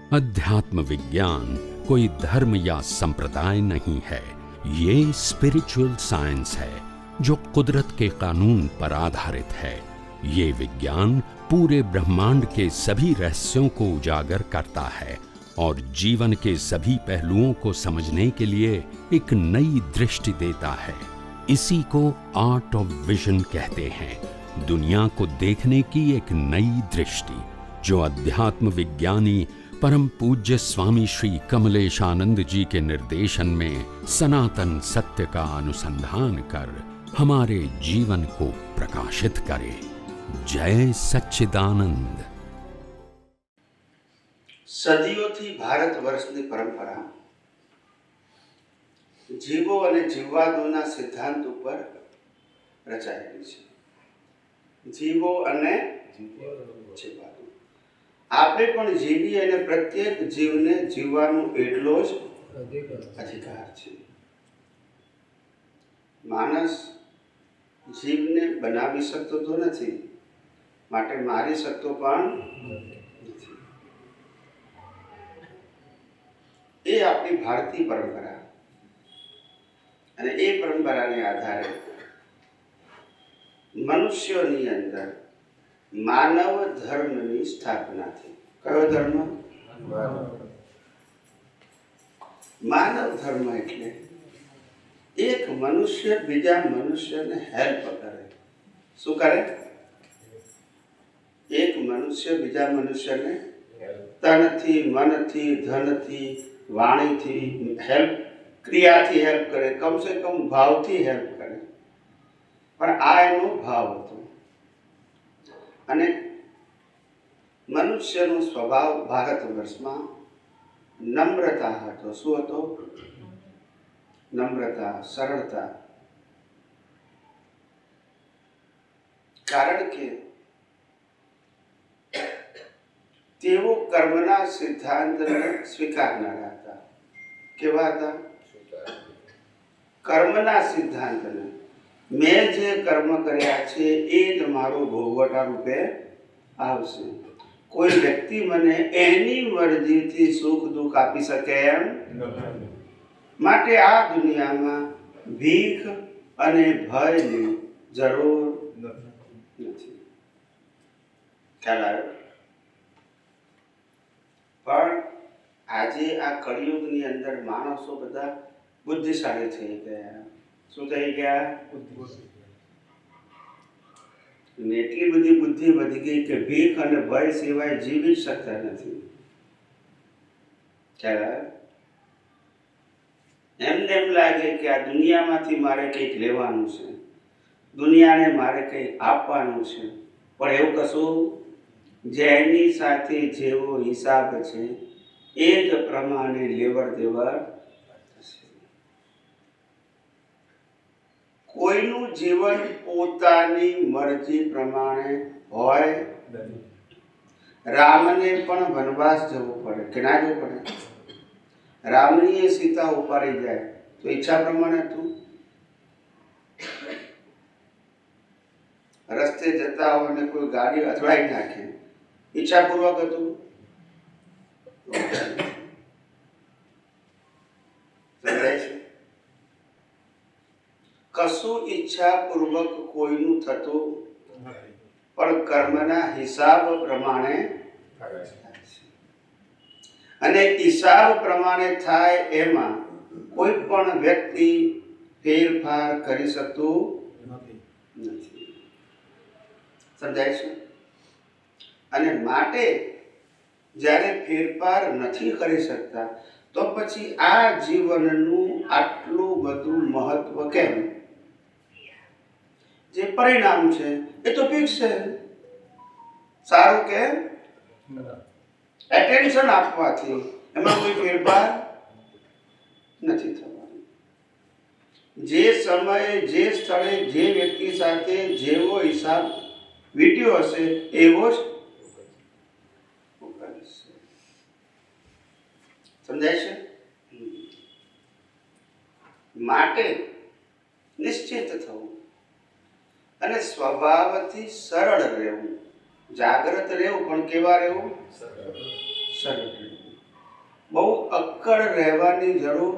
अध्यात्म विज्ञान कोई धर्म या संप्रदाय नहीं है, ये स्पिरिचुअल साइंस है जो कुदरत के कानून पर आधारित है। ये विज्ञान पूरे ब्रह्मांड के सभी रहस्यों को उजागर करता है और जीवन के सभी पहलुओं को समझने के लिए एक नई दृष्टि देता है। इसी को आर्ट ऑफ विजन कहते हैं, दुनिया को देखने की एक नई दृष्टि, जो अध्यात्म विज्ञानी परम पूज्य स्वामी श्री कमलेशानंद जी के निर्देशन में सनातन सत्य का अनुसंधान कर हमारे जीवन को प्रकाशित करे। जय सच्चिदानंद। સદીઓથી ભારત વર્ષની પરંપરા જીવો અને જીવવાદોના સિદ્ધાંત ઉપર રચાયેલી છે। જીવો અને જીવવાદો, આપણે પણ જીવી અને પ્રત્યેક જીવને જીવવાનો એટલો જ અધિકાર છે। માણસ જીવને બનાવી શકતો તો નથી, માટે મારી શકતો પણ નથી। એ આપણી ભારતીય પરંપરા અને એ પરંપરાને આધારે મનુષ્યોની અંદર માનવ ધર્મની સ્થાપના થઈ। કયો ધર્મ? માનવ ધર્મ એટલે એક મનુષ્ય બીજા મનુષ્યને હેલ્પ કરે। શું કરે? એક મનુષ્ય બીજા મનુષ્યને તનથી, મનથી, ધનથી, વાણીથી હેલ્પ, ક્રિયાથી હેલ્પ કરે, કમ સે કમ ભાવથી હેલ્પ કરે। પણ આ એનો ભાવ હતો અને મનુષ્યનો સ્વભાવ ભારત વર્ષમાં નમ્રતા હતો। શું હતો? નમ્રતા, સરળતા। કારણ કે તેઓ કર્મના સિદ્ધાંતને સ્વીકારનારા હતા। કેવા હતા? કર્મના સિદ્ધાંતને, મેં જે કર્મ કર્યા છે એ જ મારો ભોગવટા રૂપે આવશે। કોઈ વ્યક્તિ મને એની મરજીથી સુખ દુઃખ આપી શકે એમ માટે આ દુનિયામાં ભીખ અને ભયની જરૂર નથી। ખ્યાલ આવ્યો? પણ આજે આ કળિયુગની અંદર માણસો બધા બુદ્ધિશાળી થઈ ગયા। શું થઈ ગયા? એટલી બધી બુદ્ધિ વધી ગઈ કે ભીખ અને ભય સિવાય જીવી શકતા નથી। ખ્યાલ આવે? એમને એમ લાગે કે આ દુનિયામાંથી મારે કંઈક લેવાનું છે, દુનિયાને મારે કંઈક આપવાનું છે, પણ એવું કશું જેની સાથે જેવો હિસાબ છે એ જ પ્રમાણે લેવડ દેવડ થશે। કોઈનું જીવન પોતાની મરજી પ્રમાણે હોય નહીં। રામને પણ વનવાસ જવું પડે કે ના જવું પડે? રામની સીતા ઉપાડી જાય તો ઈચ્છા પ્રમાણે હતું? રસ્તે જતા હોય ને કોઈ ગાડી અથડાઈ નાખે, ઈચ્છાપૂર્વક હતું? કશું ઈચ્છાપૂર્વક કોઈનું થતું પણ કર્મના હિસાબ પ્રમાણે થાય છે અને હિસાબ પ્રમાણે થાય એમાં કોઈ પણ વ્યક્તિ ફેરફાર કરી શકતું નથી। સમજાય છે? અને માટે જ્યારે ફેરફાર નથી કરી શકતા તો પછી આ જીવનનું આટલું બધું મહત્વ કેમ? જે પરિણામ છે એ તો ફિક્સ છે। સારું કે એટેન્શન આપવાથી એમાં કોઈ ફેરફાર નથી થવાનો। જે સમયે, જે સ્થળે, જે વ્યક્તિ સાથે જેવો હિસાબ વીટ્યો હશે એવો જ સમજાય છે? માટે નિશ્ચિત થવું અને સ્વભાવથી સરળ રહેવું, જાગ્રત રહેવું, પણ કેવા રહેવું? સરળ રહેવું। બહુ અક્કડ રહેવાની જરૂર.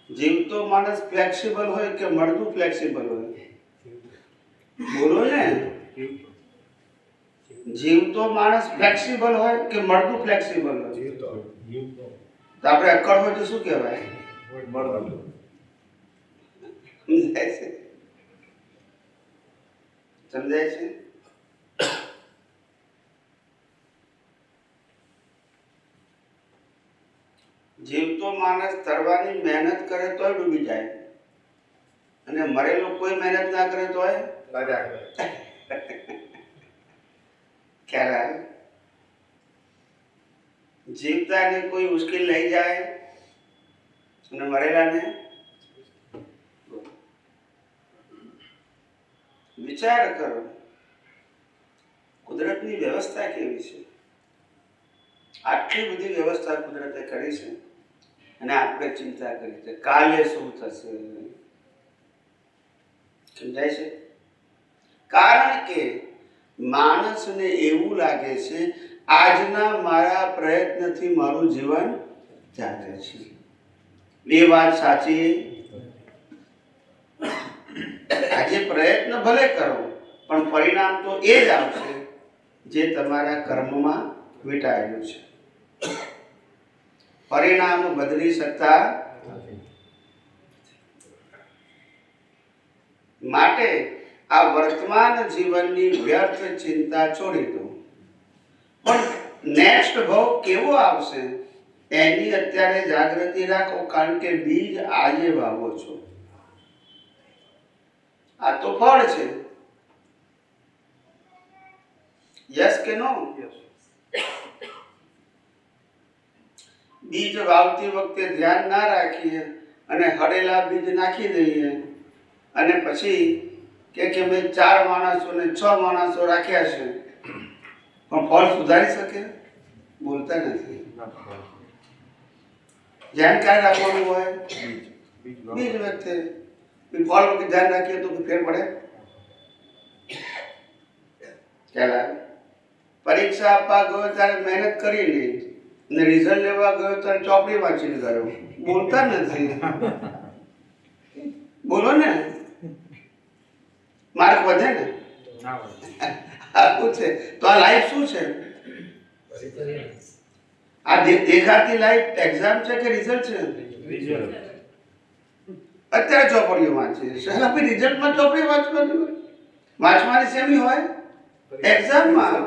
જીવતો માણસ ફ્લેક્સિબલ હોય કે મળતું ફ્લેક્સિબલ હોય? બોલો ને. જીવતો માણસ ફ્લેક્સિબલ હોય કે મળતું ફ્લેક્સિબલ હોય? તો આપણે અક્કડ હોય તો શું કહેવાય? સમજાય છે? સમજાય છે? જીવતો માણસ તરવાની મહેનત કરે તોય ડૂબી જાય, અને મરેલો કોઈ મહેનત ના કરે તોય ખ્યાલ આવે? જીવતાને કોઈ મુશ્કેલ લઈ જાય અને મરેલાને. વિચાર કરો, કુદરતની વ્યવસ્થા કેવી છે. આટલી બધી વ્યવસ્થા કુદરતે કરી છે અને આપણે ચિંતા કરી છે કાલે શું થશે. સમજાય છે? કારણ કે માણસને એવું લાગે છે આજના મારા પ્રયત્નથી મારું જીવન ચાલે છે. એ વાત સાચી? આજે પ્રયત્ન ભલે કરો પણ પરિણામ તો એ જ આવશે જે તમારા કર્મમાં વીંટાયેલું છે. પરિણામ બદલી શકતા માટે આ વર્તમાન જીવનની વ્યર્થ ચિંતા છોડી દો. પણ નેક્સ્ટ ભાવ કેવો આવશે એની અત્યારે જાગૃતિ રાખો, કારણ કે બીજ આજે વાવો છો. આ તો ફળ છે. યસ કે નો? બીજ વાવતી વખતે ધ્યાન ના રાખીએ અને હળેલા બીજ નાખી દઈએ અને પછી કે મેં 4 માણસો ને 6 માણસો રાખ્યા છે, પણ ફળ સુધારી શકે? બોલતા નથી. ધ્યાન ક્યારે રાખવાનું હોય? બીજ વખતે. ફળ વખતે ધ્યાન રાખીએ તો ફેર પડે? ખ્યાલ? પરીક્ષા આપવા ગયો ત્યારે મહેનત કરી નહીં અને રિઝલ્ટ લેવા ગયો ત્યારે ચોપડી વાંચીને ગયો. બોલતા નથી. બોલો ને. માર્ક વધે ને? આવું છે તો આ લાઈફ શું છે? આ દેખાતી લાઈફ એક્ઝામ છે કે રિઝલ્ટ છે? રિઝલ્ટ. અત્યારે ચોપડીઓ વાંચે છે. આપણે રિઝલ્ટમાં ચોપડી વાંચવાની હોય? વાંચવાની શેની હોય? એક્ઝામમાં.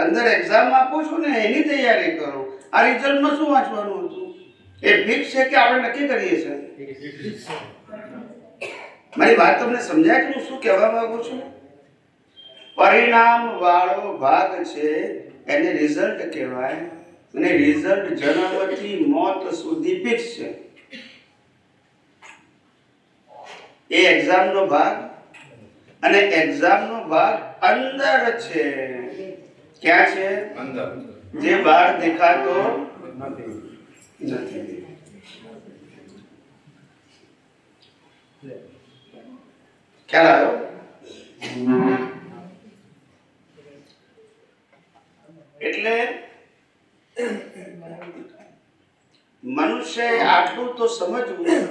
અંદર એક્ઝામ આપો છો ને એની તૈયારી કરો. આ રિઝલ્ટમાં શું વાંચવાનું હતું? એ ફિક્સ છે કે આપણે નક્કી કરીએ છીએ? મારી વાત તમને સમજાય કે હું શું કહેવા માંગુ છું? પરિણામ વાળો ભાગ છે એને રિઝલ્ટ કહેવાય, અને રિઝલ્ટ જન્મથી મોત સુધી ફિક્સ છે. એ એક્ઝામનો ભાગ, અને એક્ઝામનો ભાગ અંદર છે. ક્યાં છે? અંદર. જે બહાર દેખાતો નથી. ખ્યાલ આવ્યો? એટલે મનુષ્ય આટલું તો સમજવું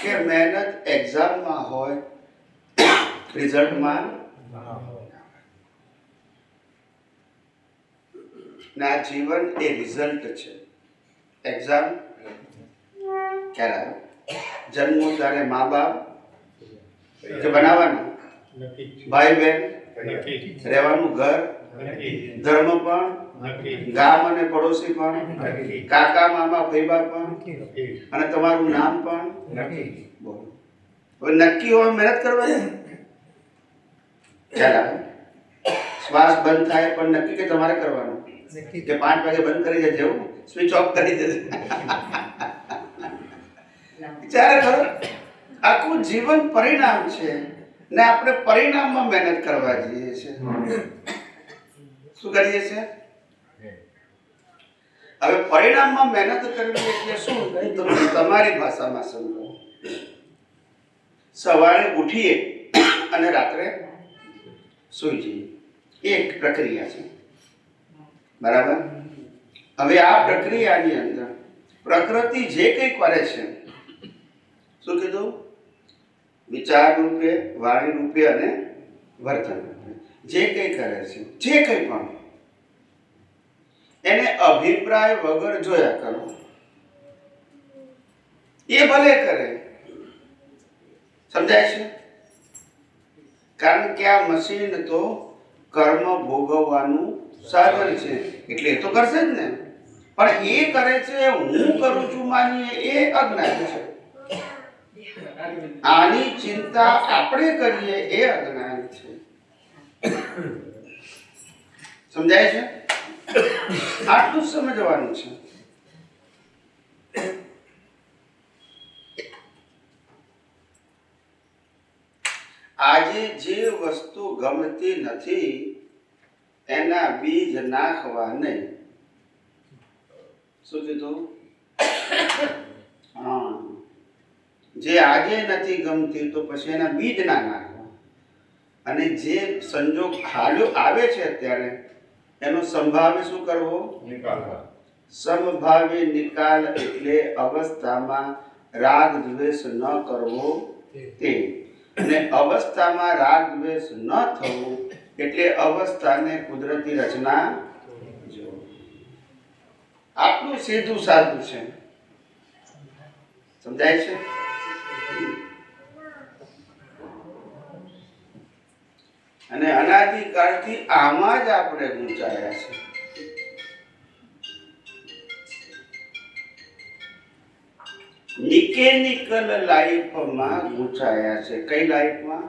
કે મહેનત એક્ઝામમાં હોય, રિઝલ્ટમાં ના. જીવન એ રિઝલ્ટ છે, એક્ઝામ. ખ્યાલ આવ્યો? જન્મો ત્યારે મા બાપ કે બનાવવાનું, ભાઈ બહેન, રહેવાનું ઘર, ધર્મ પણ, ગામ અને પડોશી પણ, કાકા મામા ફૈબા પણ, અને તમારું નામ પણ. બોલો. હવે નક્કી હોય મહેનત કરવાની. ખ્યાલ આવે? શ્વાસ બંધ થાય પણ નક્કી કે તમારે કરવાનું કે 5 વાગે બંધ કરી દેજે, એવું સ્વિચ ઓફ કરી દેજે. વિચાર કરો, આખું જીવન પરિણામ છે ને આપણે પરિણામમાં મહેનત કરવા જઈએ છીએ. શું કરીએ છીએ? હવે પરિણામમાં મહેનત કરવી એટલે શું? તમે તમારી ભાષામાં સમજો. સવારે ઉઠીએ અને રાત્રે સુઈ જઈએ, એક પ્રક્રિયા છે. બરાબર? હવે આ પ્રક્રિયાની અંદર પ્રકૃતિ જે કંઈ કરે છે, શું કીધું? વિચાર રૂપે, વાણી રૂપે અને વર્તન રૂપે જે કંઈ કરે છે, જે કંઈ પણ એને અભિપ્રાય વગર જોયા કરો. એ ભલે કરે, સમજાય છે? કારણ કે આ મશીન તો કર્મ ભોગવવાનું સાધન છે, એટલે એ તો કરશે જ ને. પણ એ કરે છે, હું કરું છું માનીએ, એ અજ્ઞાન છે. આની ચિંતા આપણે કરીએ એ અજ્ઞાન છે. સમજાય છે? આટલું જ સમજવાનું છે. આજે જે વસ્તુ ગમતી નથી એના બીજ નાખવા નહીં. શું કીધું? હા, જે આજે નથી ગમતી તો પછી એના બીજ ના નાખવા, અને જે સંજોગ હાલ્યો આવે છે અત્યારે એનો સંભાવે શું કરવો? નિકાલ. સમભાવે નિકાલ એટલે અવસ્થામાં રાગ દ્વેષ ન કરવો તે, અને અવસ્થામાં રાગ દ્વેષ ન થવું એટલે અવસ્થાને કુદરતી રચના જોવો. આટલું સીધું સાધું છે. સમજાય છે? અને અનાદિકાળથી આમાં જ આપણે ગૂંચાયા છે. મિકેનિકલ લાઈફમાં ગૂંચાયા છે. કઈ લાઈફમાં?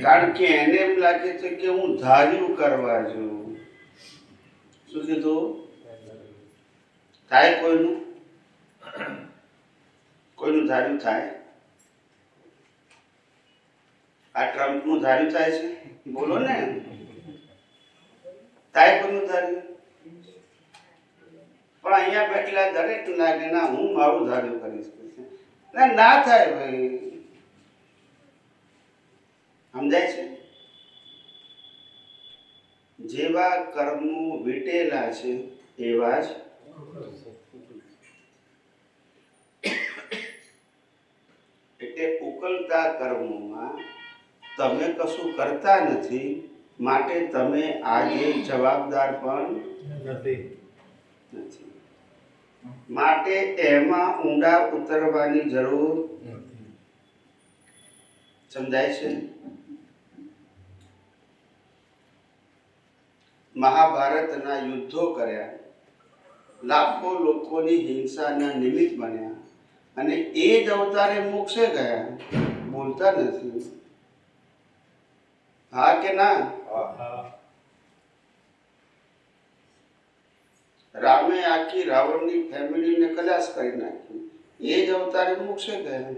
કારણ કે એને એમ લાગે છે કે હું ધાર્યું કરવા જોઉં. શું કીધું? થાય કોઈનું? કોઈનું ધાર્યું થાય? આ ટ્રમ્પનું ધાર્યું થાય છે? બોલો ને. થાય કોઈનું ધાર્યું? પણ અહીંયા બેઠેલા દરેક લાગે ના હું મારું ધાર્યું કરીશ. ના થાય ભાઈ. સમજાય છે? જેવા કર્મો વીટેલા છે એવા જ એટલે ઉકલતા કર્મોમાં તમે કશું કરતા નથી, માટે તમે આજે જવાબદાર પણ નથી. માટે એમાં ઊંડા ઉતરવાની જરૂર નથી. સમજાય છે? મહાભારતના યુદ્ધો કર્યા, લાખો લોકોની હિંસાના નિમિત્ત બન્યા, અને એ જ અવતારે મોક્ષે ગયા. બોલતા નથી. હા કે ના? રામે આખી રાવણની ફેમિલીને કલાશ કરી નાખી. એ જ અવતારે મોક્ષે ગયા.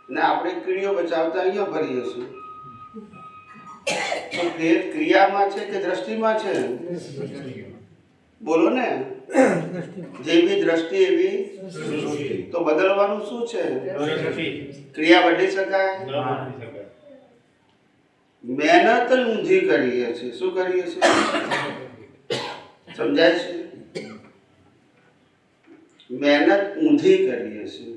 ને આપણે કીડીઓ બચાવતા અહીંયા ભરીએ છીએ. તો ફેર ક્રિયામાં છે કે દ્રષ્ટિમાં છે? બોલો ને. જેવી દ્રષ્ટિ એવી તો બદલવાનું શું છે? ક્રિયા બદલી શકાય? મહેનત ઊંધી કરીએ છીએ. શું કરીએ છીએ? સમજાય છે? મહેનત ઊંધી કરીએ છીએ.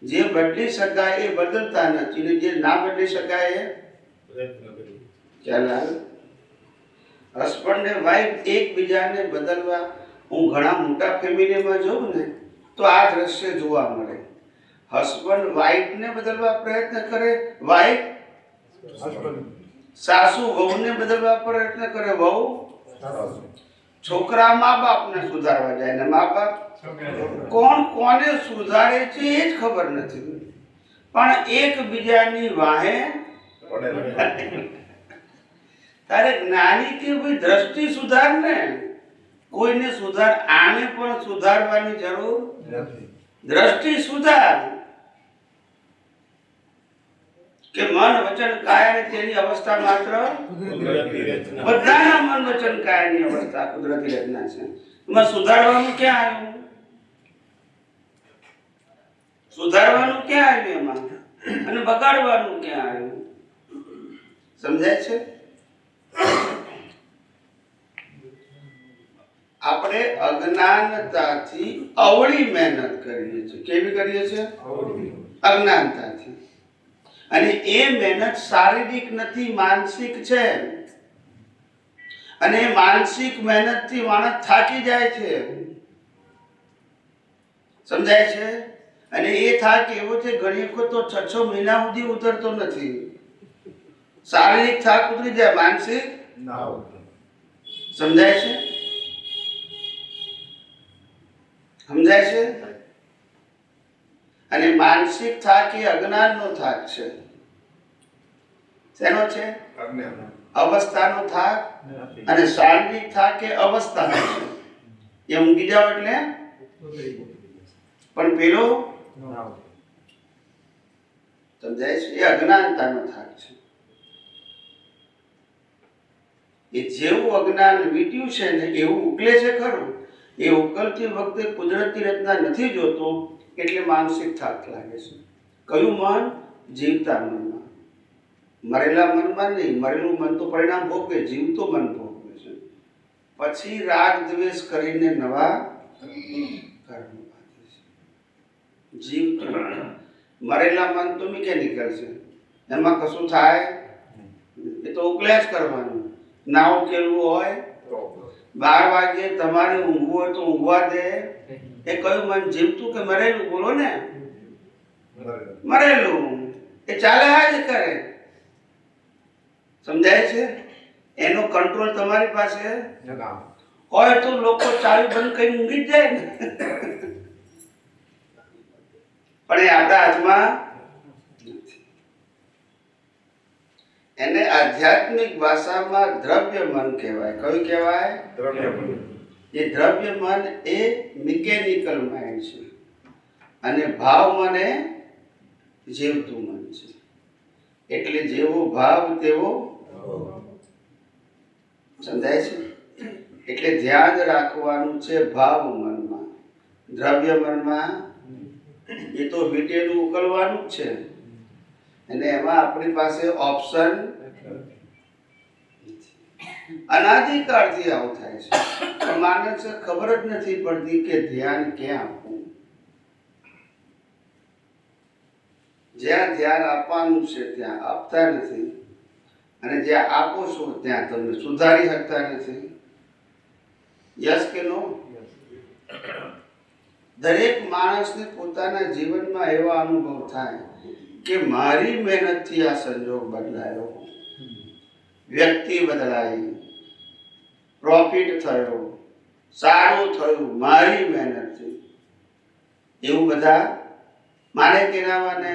જે બદલી શકાય એ બદલતા નથી, ને જે ના બદલી શકાય એ ચાલ. હસબન્ડ ને વાઈફ એકબીજાને બદલવા, હું ઘણા મોટા ફેમિલીમાં જોઉં ને તો આ દ્રશ્ય જોવા મળે. હસબન્ડ વાઈફને બદલવા પ્રયત્ન કરે, વાઈફ સાસુ વહુને બદલવા પ્રયત્ન કરે, વહુ છોકરા મા બાપને સુધારવા જાય, ને મા બાપ કોણ કોને સુધારે છે એ જ ખબર નથી. પણ એકબીજાની વાહે તારે જ્ઞાની કે ભાઈ દ્રષ્ટિ સુધાર ને, કોઈને સુધાર. આને પણ સુધારવાની જરૂર નથી. દ્રષ્ટિ સુધાર કે મન વચન કાય અને તેની અવસ્થા માત્ર બધાના મન વચન કાયની અવસ્થા કુદરતી રચના છે. એમાં સુધારવાનું ક્યાં આવ્યું? સુધારવાનું ક્યાં આવ્યું એમાં? અને બગાડવાનું ક્યાં આવ્યું? સમજાય છે? આપણે આપણે અજ્ઞાનતાથી અવળી મહેનત કરીએ છીએ. કેવી કરીએ છીએ? અજ્ઞાનતાથી. અને એ મહેનત શારીરિક નથી, માનસિક છે. અને માનસિક મહેનતથી માણસ થાકી જાય છે. સમજાય છે? અને એ થાક એવો છે ઘણી વખત તો 6-6 મહિના સુધી ઉતરતો નથી. શારીરિક થાક ઉતરી જાય, માનસિક ના ઉતરે. સમજાય છે? સમજાય છે? અને માનસિક થાક એ અજ્ઞાનનો થાક છે. શેનો છે? અવસ્થાનો થાક. અને શારીરિક થાક એ અવસ્થાનો છે. એ ઊંઘી જાવ એટલે પણ પેલો સમજાય છે? એ અજ્ઞાનતાનો થાક છે. એ જેવું અજ્ઞાન વીટ્યું છે ને એવું ઉકલે છે ખરું. એ ઉકલતી વખતે કુદરતી રચના નથી જોતો એટલે માનસિક થાક લાગે છે. કયું મન? જીવતા મનમાં. મરેલા મનમાં નહીં. મરેલું મન તો પરિણામ ભોગવે, જીવતો મન ભોગવે છે. પછી રાગ દ્વેષ કરીને નવા કર્મ બાંધે છે. જીવતું મરેલા મન તો મિકેનિકલ છે, એમાં કશું થાય એ તો ઉકલે જ કરવાનું. ના ઉકેલવું હોય 12 વાગે તમારે ઊંઘવું હોય તો ઊંઘવા દે. એ કયું મન? જીવતું કે મરેલું? બોલો ને. મરેલું. એ ચાલ્યા જ કરે. સમજાય છે? એનો કંટ્રોલ તમારી પાસે હોય તો લોકો ચાવી બંધ કરી ઊંઘી જ જાય ને. પણ એ આપણા હાથમાં નથી. એને આધ્યાત્મિક ભાષામાં દ્રવ્ય મન કહેવાય. કયું કહેવાય? દ્રવ્ય મન. એ દ્રવ્ય મન એ મિકેનિકલ માઇન્ડ છે. અને ભાવ મન એ જીવતું મન છે. એટલે જેવો ભાવ તેવો. સમજાય છે? એટલે ધ્યાન રાખવાનું છે ભાવ મનમાં. દ્રવ્ય મનમાં એ તો વીટેલું ઉકલવાનું જ છે. અને એમાં આપણી પાસે ઓપ્શન અનાદિકાળથી આવું થાય છે. પણ માણસને ખબર જ નથી પડતી કે ધ્યાન ક્યાં આપવું. જ્યાં ધ્યાન આપવાનું છે ત્યાં આપતા નથી. અને જ્યાં આપો છો ત્યાં તમે સુધારી શકતા નથી. યસ કે નો? દરેક માણસને પોતાના જીવનમાં એવા અનુભવ થાય કે મારી મહેનતથી આ સંજોગ બદલાયો, વ્યક્તિ બદલાઈ, પ્રોફિટ થયો, સારું થયું મારી મહેનતથી. એવું બધા માને કે ના માને?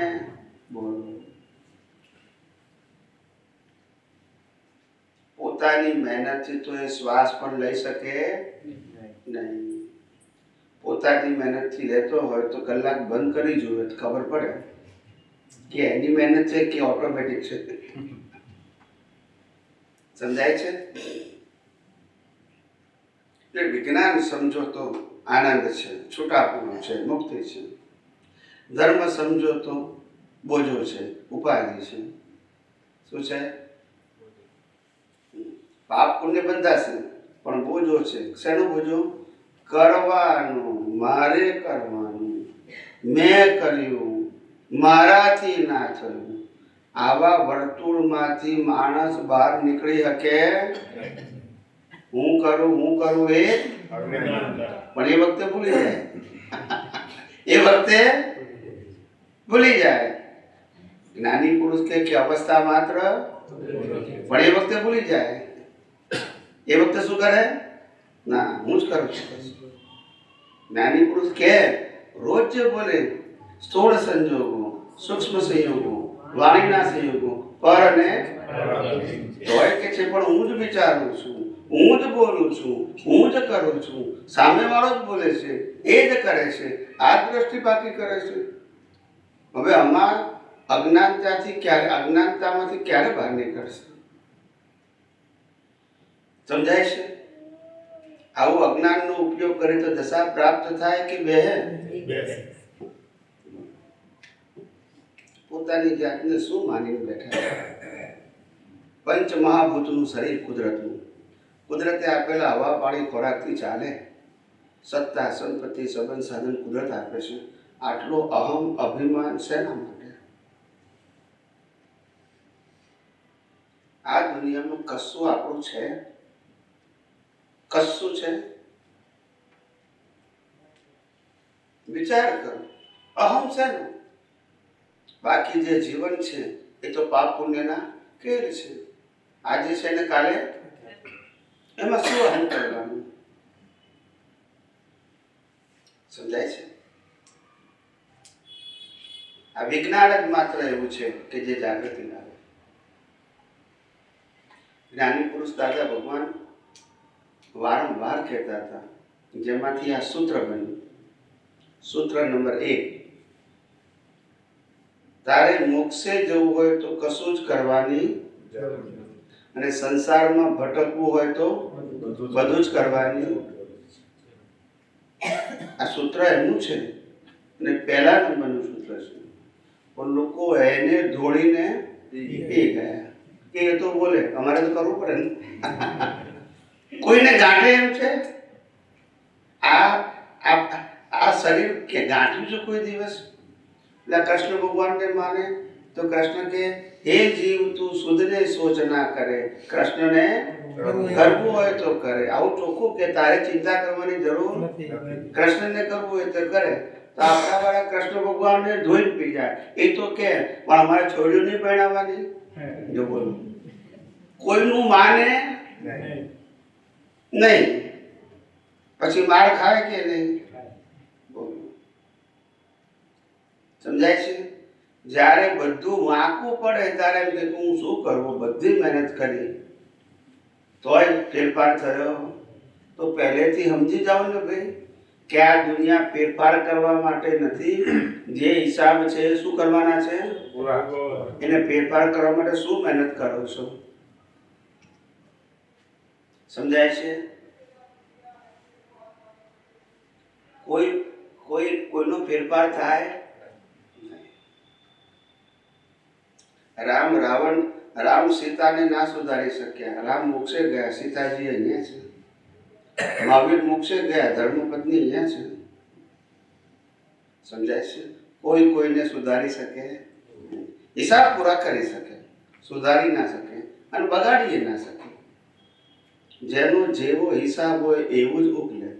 બોલો. પોતાની મહેનતથી તો એ શ્વાસ પણ લઈ શકે નહીં. પોતાની મહેનતથી લેતો હોય તો કલાક બંધ કરી જોઈએ તો ખબર પડે કે એની મહેનત છે કે ઓટોમેટિક છે. સમજાય છે? એટલે વિજ્ઞાન સમજો તો આનંદ છે, છૂટાપણું છે, મુક્તિ છે. ધર્મ સમજો તો બોજો છે, ઉપાધિ છે. શું છે? પાપ પુણ્ય બંધાશે પણ બોજો છે. શેનો બોજો? કરવાનું, મારે કરવાનું, મેં કર્યું, મારાથી ના થયું. આવા વર્તુળમાંથી માણસ બહાર નીકળી શકે? હું કરું એ પણ એ વખતે ભૂલી જાય. એ વખતે ભૂલી જાય. જ્ઞાની પુરુષ કે અવસ્થા માત્ર, પણ એ વખતે ભૂલી જાય. એ વખતે શું કરે? ના, હું જ કરું છું. જ્ઞાની પુરુષ કે રોજ જે બોલે સ્થૂળ સંજોગો, સૂક્ષ્મ સંયોગો, વાણીના સંયોગો, પર અને તોય કે છે પણ હું જ વિચારું છું, હું જ બોલું છું, હું જ કરું છું. સામેવાળો જ બોલે છે, એ જ કરે છે. આ દ્રષ્ટિ બાકી કરે છે. હવે આમાં અજ્ઞાનતામાંથી ક્યારે બહાર નીકળશે? સમજાય છે? આવું અજ્ઞાનનો ઉપયોગ કરે તો દશા પ્રાપ્ત થાય કે બેહે? પોતાની જાતને શું માનીને બેઠા? પંચ મહાભૂતનું શરીર કુદરતનું. કુદરતે આપેલા હવા પાણી ખોરાકથી ચાલે? સત્તા, સંપત્તિ, સંબંધ, સાધન કુદરત આપે છે. આટલો અહમ અભિમાન શેના માટે? આ દુનિયામાં કશું આપણું છે? કશું છે? વિચાર કરો. અહમ છે ને? બાકી જે જીવન છે એ તો પાપ પુણ્યના ખેલ છે. આજે છે ને કાલે એમાં શું અહમ કરવાનું? સમજાય છે? આ વિજ્ઞાન જ માત્ર એવું છે કે જે જાગૃતિ લાવે. જ્ઞાની પુરુષ દાદા ભગવાન વારંવાર કહેતા હતા, જેમાંથી આ સૂત્ર બન્યું. સૂત્ર નંબર 1, તારે મોક્ષે જવું હોય તો કશું જ કરવાની અને સંસારમાં ભટકવું હોય તો બધું જ કરવાની. આ સૂત્ર એનું છે અને પહેલા નંબરનું સૂત્ર છે. પણ લોકો એને ધોળીને પી ગયા કે એ તો બોલે, અમારે તો કરવું પડે ને. કોઈને ગાંઠે એમ છે? આ શરીર કે ગાંઠ્યું છે કોઈ દિવસ? એટલે કૃષ્ણ ભગવાનને માને તો કૃષ્ણ કે હે જીવ તું સુધને સોચ ના કરે, કૃષ્ણને કરવું હોય તો કરે. આવું ચોખ્ખું કે તારે ચિંતા કરવાની જરૂર નથી, કૃષ્ણને કરવું હોય તો કરે. તો આપણા વાળા કૃષ્ણ ભગવાનને ધોઈને પી જાય. એ તો કે પણ અમારે છોડ્યું નહીં પરણાવવાની. જો બોલો, કોઈનું માને નહીં, પછી માર ખાય કે નહીં? સમજાય છે? જ્યારે બધું વાંકું પડે ત્યારે એમ કે હું શું કરવું, બધી મહેનત કરી તોય ફેરફાર થયો. તો પહેલેથી સમજી જાઓ ને ભાઈ કે આ દુનિયા ફેરફાર કરવા માટે નથી. જે હિસાબ છે શું કરવાના છે? એને ફેરફાર કરવા માટે શું મહેનત કરો છો? સમજાય છે? કોઈનો ફેરફાર થાય? રામ સીતાને ના સુધારી શક્યા. રામ મોક્ષે ગયા, સીતાજી અહીંયા છે. મહાવીર મોક્ષે ગયા, ધર્મપત્ની અહીંયા છે. સમજાય છે? કોઈને સુધારી શકે, હિસાબ પૂરા કરી શકે, સુધારી ના શકે અને બગાડી ના શકે. જેનો જેવો હિસાબ હોય એવું જ ઉકલે.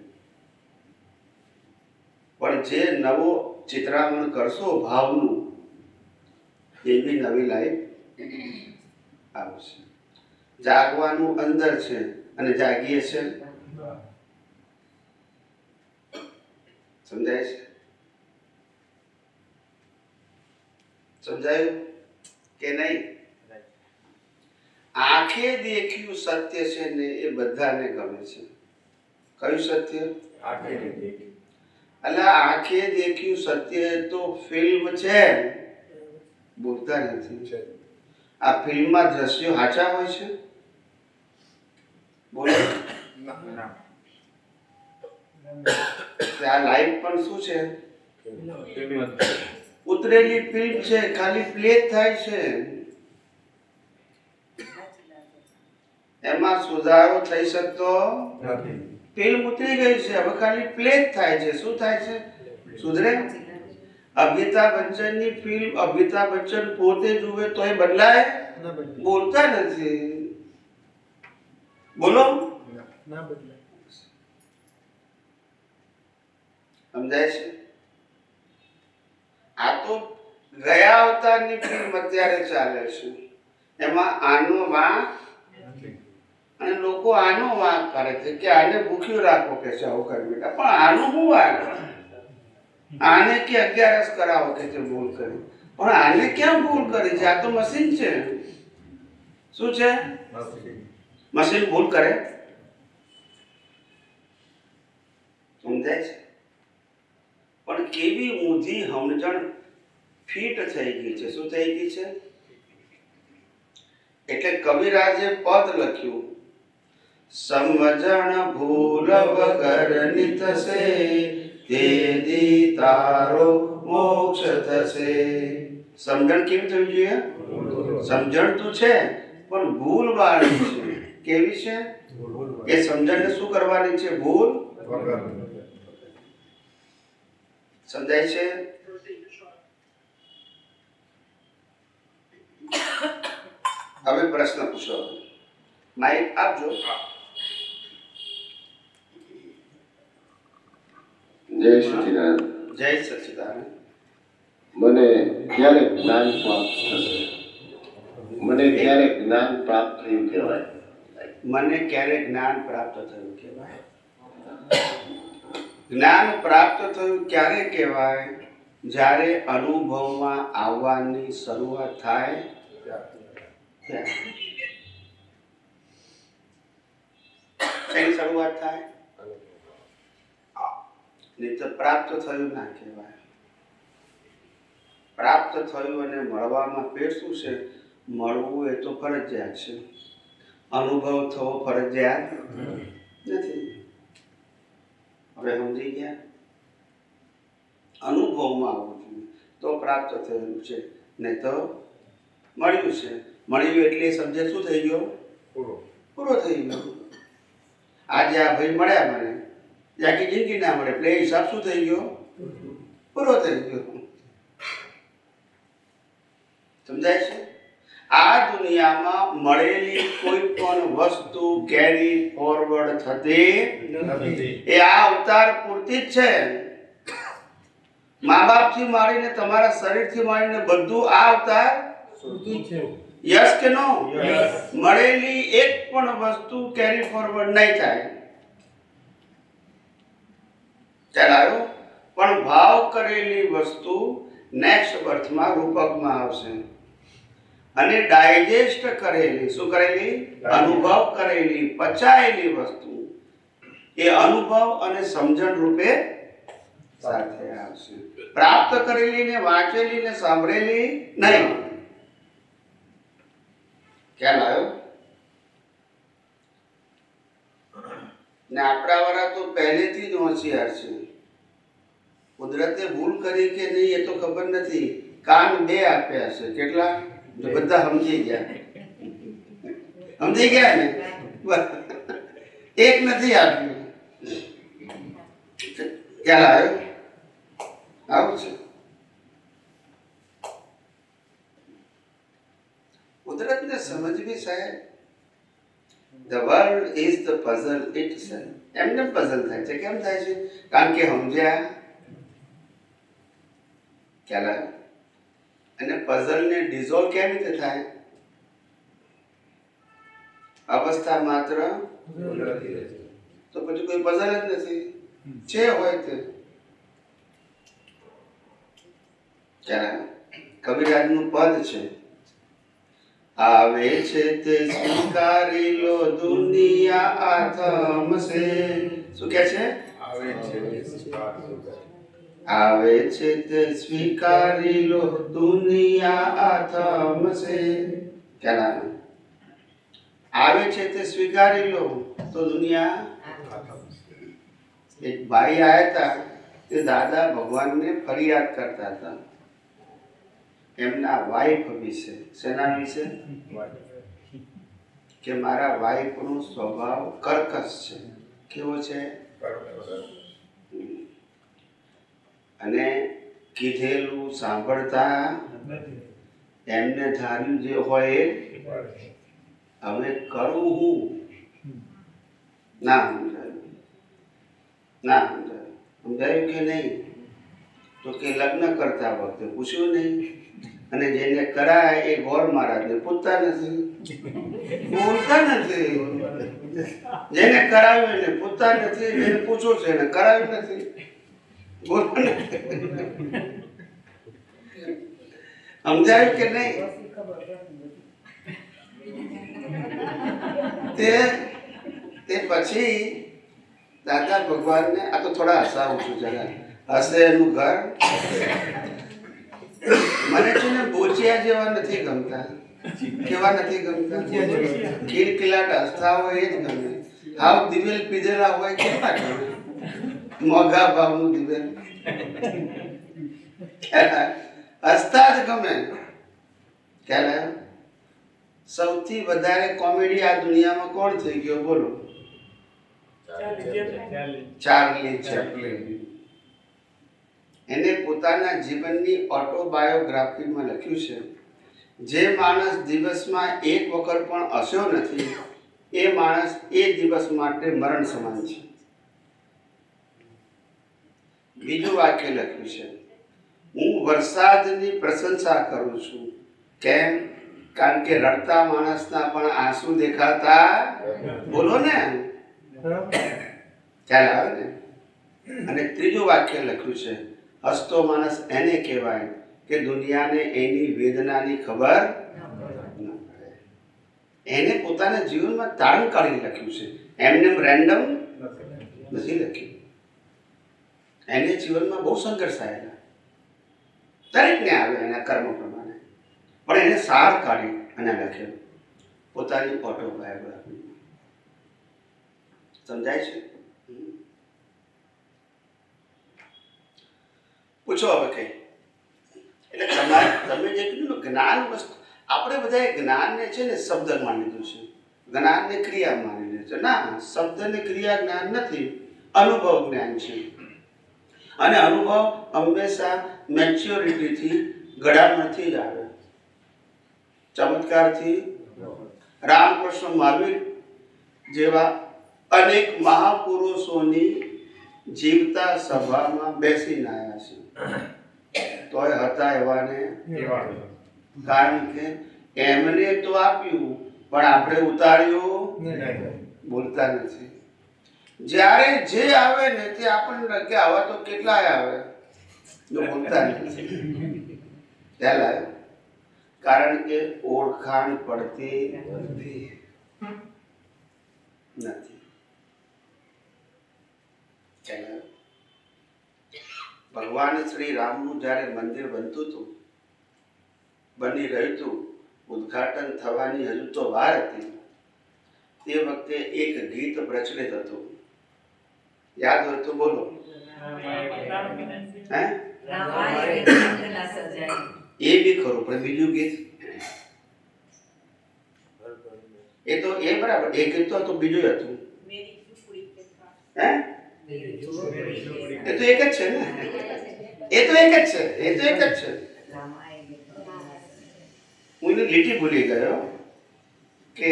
પણ જે નવો ચિત્રામણ કરશો ભાવનું, એવી નવી લાઈફ આવશે. જાગવાનું અંદર છે અને જાગીએ છે. સમજાય છે? સમજાયું કે નહીં? આંખે દેખ્યું સત્ય છે ને એ બધાને ગમે છે. કયું સત્ય? એટલે આંખે દેખ્યું સત્ય તો ફિલ્મ છે, બોલતા નથી. આ ફિલ્મમાં દ્રશ્યો સાચા હોય છે? બોલો. આ લાઈફ પણ શું છે? ઉતરેલી ફિલ્મ છે, ખાલી પ્લે થાય છે. એમાં સુધારો થઈ શકતો નથી. ફિલ્મ ઉતરી ગઈ છે, હવે ખાલી પ્લે જ થાય છે. શું થાય છે? સુધરે? અમિતાભ બચ્ચનની ફિલ્મ અમિતાભ બચ્ચન પોતે જુએ તો એ બદલાય? બોલતા નથી. બોલો. ના બદલાય. સમજાય છે? આ તો ગયા અવતારની ફિલ્મ અત્યારે ચાલે છે. એમાં આનો વાંક અને લોકો આનો વાંક કરે છે કે આને ભૂખ્યું રાખો કે છે આવું કરી બેટા. પણ આનું શું વાંક? આને કે 11 કરાવો કે છે ભૂલ કરી. પણ આને ક્યાં ભૂલ કરી છે? આ તો મશીન છે. શું છે? મશીન ભૂલ કરે? સમજાય છે? પણ કેવી ઊંધી સમજણ ફિટ થઈ ગઈ છે. શું થઈ ગઈ છે? એટલે કવિરાજે પદ લખ્યું, સમજણ ભૂલ વગરની થશે, તેથી તારો મોક્ષ થશે. સમજણ કેવી થવી જોઈએ? સમજણ તો છે પણ ભૂલ વાળી છે. કેવી છે? એ સમજણને શું કરવાની છે? ભૂલ સમજાય છે? હવે પ્રશ્ન પૂછો. માઇક આપજો. જય સચિદાનંદ. જય સચ્ચિદાનંદ. મને ક્યારે જ્ઞાન પ્રાપ્ત થશે? મને ક્યારે જ્ઞાન પ્રાપ્ત થયું કહેવાય? મને ક્યારે જ્ઞાન પ્રાપ્ત થયું કહેવાય? જ્ઞાન પ્રાપ્ત થયું ક્યારે કહેવાય? જ્યારે અનુભવમાં આવવાની શરૂઆત થાય ત્યારે. શેની શરૂઆત થાય? નહીં તો પ્રાપ્ત થયું ના કહેવાય. પ્રાપ્ત થયું અને મળવામાં ફેર શું છે? મળવું એ તો ફરજિયાત છે, અનુભવ થવો ફરજિયાત નથી. હવે સમજી ગયા? અનુભવમાં આવવું જોઈએ તો પ્રાપ્ત થયેલું છે, ને તો મળ્યું છે. મળ્યું એટલે સબ્જેક્ટ શું થઈ ગયો? પૂરો થઈ ગયો. આજે આ ભાઈ મળ્યા મને, આખી જિંદગી ના મળે એટલે એ હિસાબ શું થઈ ગયો? પૂરો થઈ ગયો. સમજાય છે? આ દુનિયામાં મળેલી કોઈ પણ વસ્તુ કેરી ફોરવર્ડ થતી એ આ અવતાર પૂરતી જ છે. મા બાપથી માંડીને તમારા શરીરથી માંડીને બધું આ અવતાર પૂરતી છે. યસ કે નો? મળેલી એક પણ વસ્તુ કેરી ફોરવર્ડ નહીં થાય. ચાલો, પણ ભાવ કરેલી વસ્તુ નેક્સ્ટ બર્થમાં રૂપકમાં આવશે. અને ડાયજેસ્ટ કરેલી, શું કરેલી? અનુભવ કરેલી, પચાયેલી વસ્તુ એ અનુભવ અને સમજણ રૂપે સાથે આવશે. પ્રાપ્ત કરેલી ને વાંચેલી ને સાંભળેલી નહીં. ખ્યાલ આવ્યો? ને આપણા વાળા તો પહેલેથી જ હોશિયાર છે. કુદરતે ભૂલ કરી કે નહીં એ તો ખબર નથી. કાન 2 આપ્યા છે. કેટલા? બધા સમજી ગયા. સમજી ગયા ને? એક નથી આપ્યું. ખ્યાલ આવ્યો? આવું છે. કુદરતને સમજવી સાહેબ. The world is the puzzle itself. એમને પઝલ થાય છે. કેમ થાય છે? કારણ કે સમજ્યા. ખ્યાલ આવ્યો? અને પઝલને ડિઝોલ્વ કેવી રીતે થાય? અવસ્થા માત્ર તો પછી કોઈ પઝલ જ નથી. છે હોય તે. ખ્યાલ? કવિરાજનું પદ છે, આવે છે તે સ્વીકારી લો દુનિયા આથમશે. શું કે છે? આવે છે તે સ્વીકારી લો દુનિયા આથમશે. ક્યાં આવે છે તે સ્વીકારી લો તો દુનિયા. એક ભાઈ આયા હતા, તે દાદા ભગવાનને ફરિયાદ કરતા હતા એમના વાઈફ વિશે. શેના વિશે? કે મારા વાઈફનો સ્વભાવ કર્કશ છે. કેવો છે? અને કીધેલું સાંભળતા એમને ધાર્યું જે હોય એ. હવે કરું હું ના સમજાયું. ના સમજાયું. સમજાયું કે નહીં? તો કે લગ્ન કરતા વખતે પૂછ્યું નહીં. અને જેને કરાય એ ગોર મહારાજને પૂછતા નથી, બોલતા નથી. જેને કરાવ્યું એને પૂછતા નથી, જેને પૂછો છે એને કરાવ્યું નથી, બોલતા નથી. સમજાયું કે નહીં? તે પછી દાદા ભગવાનને, આ તો થોડા હસાવું છું જરા, હસે એનું ઘર. મને છે ને બોચિયા જેવા નથી ગમતા. કેવા નથી ગમતા? કિલકિલાટ હસતા હોય એ જ ગમે. હાવ દિવેલ પીધેલા હોય કેવા ગમે? મોઘા ભાવનું દિવેલ હસતા જ ગમે. ખ્યાલ? સૌથી વધારે કોમેડી આ દુનિયામાં કોણ થઈ ગયો બોલો? Charlie Chaplin. એને પોતાના જીવનની ઓટોબાયોગ્રાફીમાં લખ્યું છે, જે માણસ દિવસમાં એક વખત પણ હસ્યો નથી એ માણસ એ દિવસ માટે મરણ સમાન છે. બીજું વાક્ય લખ્યું છે, હું વરસાદની પ્રશંસા કરું છું. કેમ? કારણ કે રડતા માણસના પણ આંસુ દેખાતા. બોલો ને, ખ્યાલ આવે ને? અને ત્રીજું વાક્ય લખ્યું છે, હસતો માણસ એને કહેવાય કે દુનિયાને એની વેદનાની ખબર ન પડે. એને પોતાના જીવનમાં તારણ કાઢી લખ્યું છે, એમને રેન્ડમ નથી લખ્યું. એને જીવનમાં બહુ સંઘર્ષ આવેલા, દરેકને આવે એના કર્મ પ્રમાણે, પણ એને સાર કાઢી અને લખ્યો પોતાની ઓટોબાયોગ્રાફી. સમજાય છે? પૂછો હવે કઈ. એટલે તમે જે કીધું ને જ્ઞાન વસ્તુ, આપણે બધાએ જ્ઞાનને છે ને શબ્દ માની લીધું છે, જ્ઞાનને ક્રિયા માની લીધું છે. ના, શબ્દ ને ક્રિયા જ્ઞાન નથી, અનુભવ જ્ઞાન છે. અને અનુભવ હંમેશા મેચ્યોરિટીથી, ગળામણથી જ આવે, ચમત્કારથી. રામકૃષ્ણ મહાવીર જેવા અનેક મહાપુરુષોની જીવતા સભામાં બેસીને આવ્યા છે, તોય હતા એવા ને એવા. કારણ કે એમને તો આપ્યું પણ આપણે ઉતાર્યું બોલતા નથી. જ્યારે જે આવે ને તે આપણને લાગે આવા તો કેટલાય આવે, જો બોલતા નથી. ખ્યાલ આવે? કારણ કે ઓળખાણ પડતી નથી. ભગવાન શ્રી રામનું જ્યારે મંદિર બનતું હતું, બની રહ્યું હતું, ઉદ્ઘાટન થવાની હજુ તો વાર હતી, તે વખતે એક ગીત પ્રચલિત હતું. યાદ હોય તો બોલો. હે? એ બી ખરું, પણ બીજું ગીત એ તો એ બરાબર, એ ગીત તો બીજું હતું. હે? એ તો એક જ છે ને, એ તો એક જ છે, એ તો એક જ છે. હું એની લીટી ભૂલી ગયો કે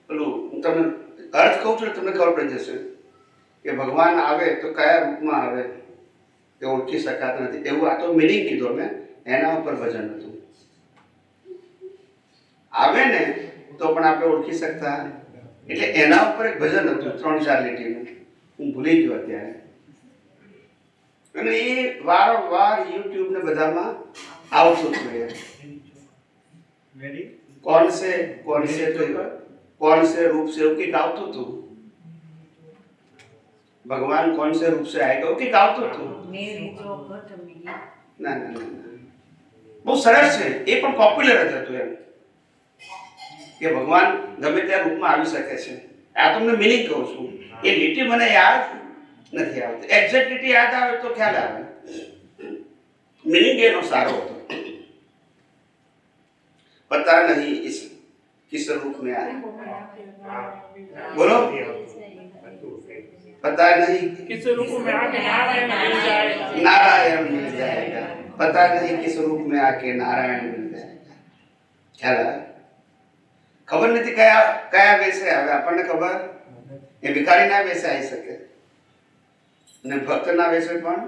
પેલું હું તમને અર્થ કહું છું, તમને ખબર પડી જશે કે ભગવાન આવે તો કયા રૂપમાં આવે તે ઓળખી શકાતા નથી. એવું આ તો મિનિંગ કીધું મેં, એના ઉપર ભજન હતું. આવે ને તો પણ આપણે ઓળખી શકતા, એટલે એના ઉપર એક ભજન હતું 3-4 લીટીનું, હું ભૂલી ગયો અત્યારે. અને એ વારંવાર યુટ્યુબ ને બધામાં આવતું હતું. कौन से रूप से એવું કંઈક આવતું હતું. ભગવાન कौन से रूप से आएगा એવું કંઈક આવતું હતું. ના ના ના, બહુ સરસ છે. એ પણ પોપ્યુલર જ હતું એમ કે ભગવાન ગમે તે રૂપમાં આવી શકે છે. આ તમને મિનિંગ કહું છું. એ લીટી મને યાદ નથી આવતી. એક્ઝેક્ટ લીટી યાદ આવે તો ખ્યાલ આવે. મિનિંગ એનો સારો હતો. पता नहीं इस किस रूप में आए, बोलो. पता नहीं किस रूप में आके नारायण मिल जाएगा. पता नहीं किस रूप में आके नारायण मिल जाएगा. ખ્યાલ આવે? ખબર નથી કયા કયા વેશે આવે. આપણને ખબર એ ભિખારીના વેશે આવી શકે અને ભક્તના વેશે પણ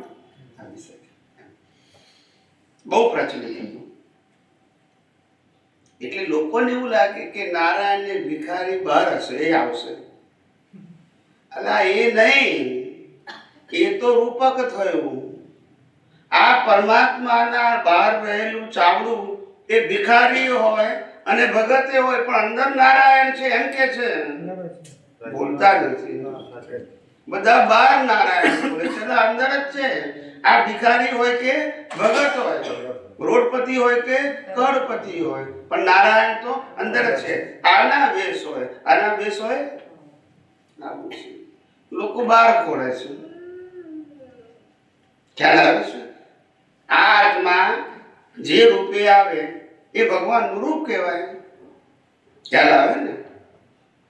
આવી શકે. બહુ પ્રચલિત હતું. એટલે લોકોને એવું લાગે કે નારાયણ ને ભિખારી બહાર હશે, એ આવશે. અલા એ નહીં, એ તો રૂપક થયું. આ પરમાત્માના બહાર રહેલું ચાવડું એ ભિખારી હોય અને ભગતે હોય, પણ અંદર નારાયણ છે એમ કે છે. બોલતા નથી. બધા બહાર નારાયણ બોલે છે, અંદર જ છે. આ ભિખારી હોય કે ભગત હોય, રોડપતિ હોય કે કરોડપતિ હોય, પણ નારાયણ તો અંદર જ છે. આના વેશ હોય, આના વેશ હોય, આવું છે. લોકો બહાર ખોળે છે. ખ્યાલ આવે છે? આ આત્મા જે રૂપે આવે એ ભગવાનનું રૂપ કહેવાય. ખ્યાલ આવે ને?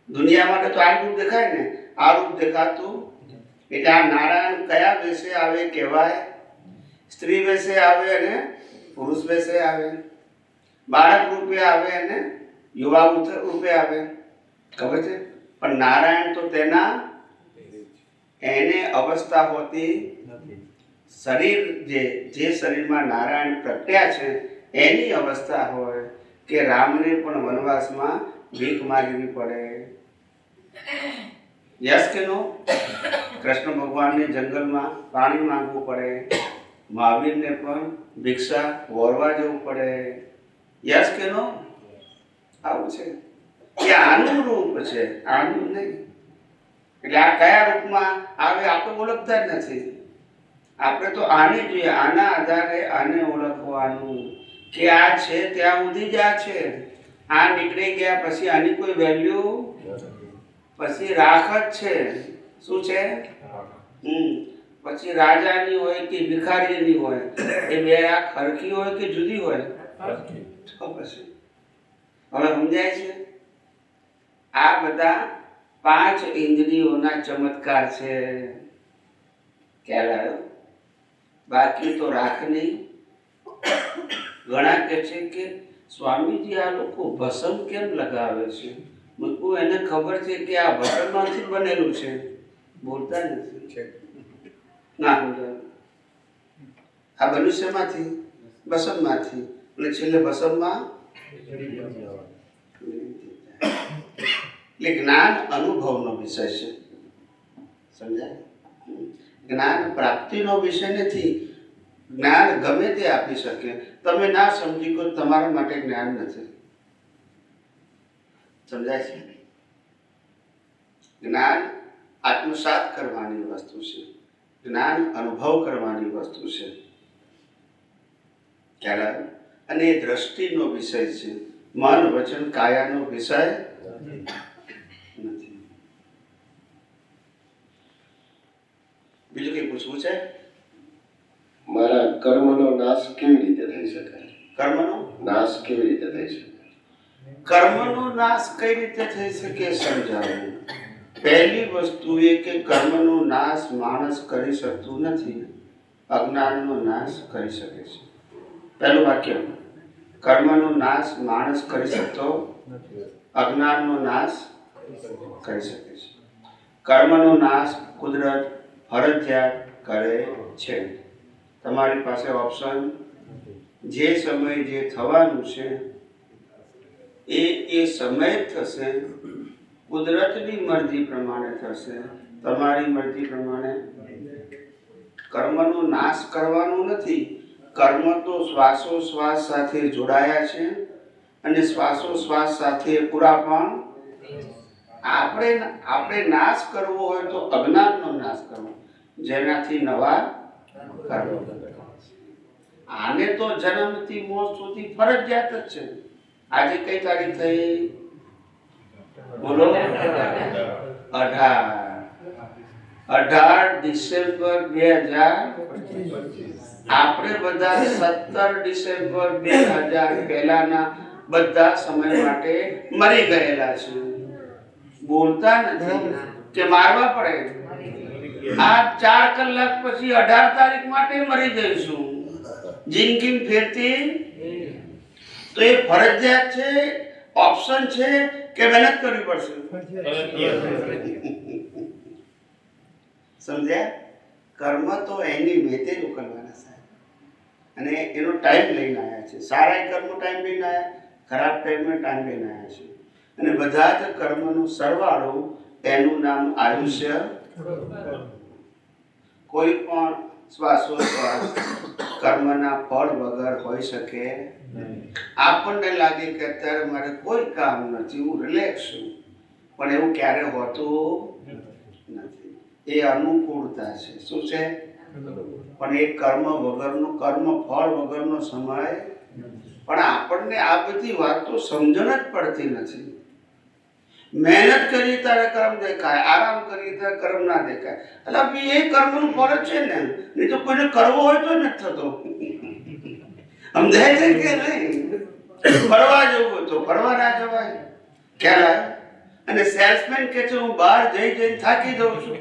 દુનિયા માટે તો આ રૂપ દેખાય ને, આ રૂપ દેખાતું. એટલે આ નારાયણ કયા વેશે આવે કહેવાય સ્ત્રી વેશે આવે અને પુરુષ વેશે આવે, બાળક રૂપે આવે અને યુવા રૂપે આવે, ખબર છે? પણ નારાયણ તો તેના એને અવસ્થા હોતી શરીર જે શરીરમાં નારાયણ પ્રગટ્યા છે એની અવસ્થા હોય કે રામને પણ વનવાસમાં ભીખ માગવી પડે. યસ કે નો? કૃષ્ણ ભગવાનને જંગલમાં પાણી માંગવું પડે, મહાવીરને પણ ભિક્ષા વોરવા જવું પડે. યસ કે નો? આવું છે એ આનું રૂપ છે, આનું નહીં. એટલે આ કયા રૂપમાં આવે આપણે ઓળખતા જ નથી. આપણે તો આને જોઈએ, આના આધારે આને ઓળખવાનું કે આ છે ત્યાં સુધી જ આ છે. આ નીકળી ગયા પછી આની કોઈ વેલ્યુ પછી રાખ જ છે. શું છે? પછી રાજાની હોય કે ભિખારીની હોય, એ બે રાખ હરખી હોય કે જુદી હોય? તો પછી હવે સમજાય છે? આ બધા 5 ઇન્દ્રિયોના ચમત્કાર છે. ખ્યાલ આવ્યો? બાકી તો રાખ નહીં. ઘણા કહે છે કે સ્વામીજી આ લોકો ભસમ કેમ લગાવે છે? મૂકવું એને ખબર છે કે આ ભસમમાંથી બનેલું છે. બોલતા નથી ના સમજાય. આ મનુષ્યમાંથી, ભસમમાંથી, અને છેલ્લે ભસમમાં. એટલે જ્ઞાન અનુભવનો વિષય છે. સમજાય? જ્ઞાન પ્રાપ્તિનો વિષય નથી. જ્ઞાન ગમે તે આપી શકે, તમે ના સમજી શકો તમારા માટે જ્ઞાન નથી. સમજાય છે? જ્ઞાન આત્મસાત કરવાની વસ્તુ છે, જ્ઞાન અનુભવ કરવાની વસ્તુ છે. ખ્યાલ આવ્યો? અને એ દ્રષ્ટિનો વિષય છે. મન વચન કાયાનો વિષય નથી. બીજું કઈ પૂછવું છે? મારા કર્મનો નાશ કેવી રીતે થઈ શકે? કર્મનો નાશ કેવી રીતે થઈ શકે? કર્મનો નાશ કઈ રીતે થઈ શકે સમજાવું. પહેલી વસ્તુ એ કે કર્મનો નાશ માણસ કરી શકતું નથી, અજ્ઞાનનો નાશ કરી શકે છે. પહેલું વાક્ય, કર્મનો નાશ માણસ કરી શકતો, અજ્ઞાનનો નાશ કરી શકે છે. કર્મનો નાશ કુદરત ફરજિયાત કરે છે. તમારી પાસે ઓપ્શન, જે સમય જે થવાનું છે એ સમય થશે. કુદરતની મરજી પ્રમાણે થશે, તમારી મરજી પ્રમાણે. કર્મનો નાશ કરવાનો નથી. કર્મ તો શ્વાસોશ્વાસ સાથે જોડાયા છે અને શ્વાસોશ્વાસ સાથે પૂરા પણ. આપણે નાશ કરવો હોય તો અજ્ઞાનનો નાશ કરવો, જેનાથી નવા કર્મ. આને તો જન્મથી મોત સુધી ફરજિયાત જ છે. આજે કઈ તારીખ થઈ? બોલો. 18 ડિસેમ્બર 2025. આપણે બધા 17 ડિસેમ્બર 2000 પહેલાના બધા સમય માટે મરી ગયેલા છે. બોલતા નથી કે મારવા પડે. આ 4 કલાક પછી 18 તારીખ માટે મરી જઈશું. જિંદગી ફેરતી તો એ ફરજિયાત છે, ઓપ્શન છે કે મહેનત કરવી પડશે? સમજ્યા? કર્મ તો એની મેતે જ ઉકલવાના સાહેબ, અને એનો ટાઈમ લઈને આવ્યા છે. સારા કર્મનો ટાઈમ લઈને આવ્યા, ખરાબ ટાઈમનો ટાઈમ લઈને આવ્યા છે. અને બધા જ કર્મનો સરવાળો એનું નામ આયુષ્ય. કોઈ પણ શ્વાસોશ્વાસ કર્મના ફળ વગર હોઈ શકે. આપણને લાગે કે અત્યારે મારે કોઈ કામ નથી, હું રિલેક્સ છું, પણ એવું ક્યારે હોતું નથી. એ અનુકૂળતા છે. શું છે? પણ એ કર્મ વગરનો, કર્મ ફળ વગરનો સમય. પણ આપણને આ બધી વાતો સમજણ જ પડતી નથી. મહેનત કરી ત્યારે કર્મ દેખાય, આરામ કરી ત્યારે કર્મ ના દેખાય. એટલે એ કર્મનું ફળ જ છે ને, નહીં તો કોઈને કરવો હોય તો નથી થતો. સમજાય છે કે નહીં? ફરવા જવું તો ફરવા ના જવાય. ખ્યાલ આવે? અને સેલ્સમેન કે છે હું બહાર જઈને થાકી જાઉં છું,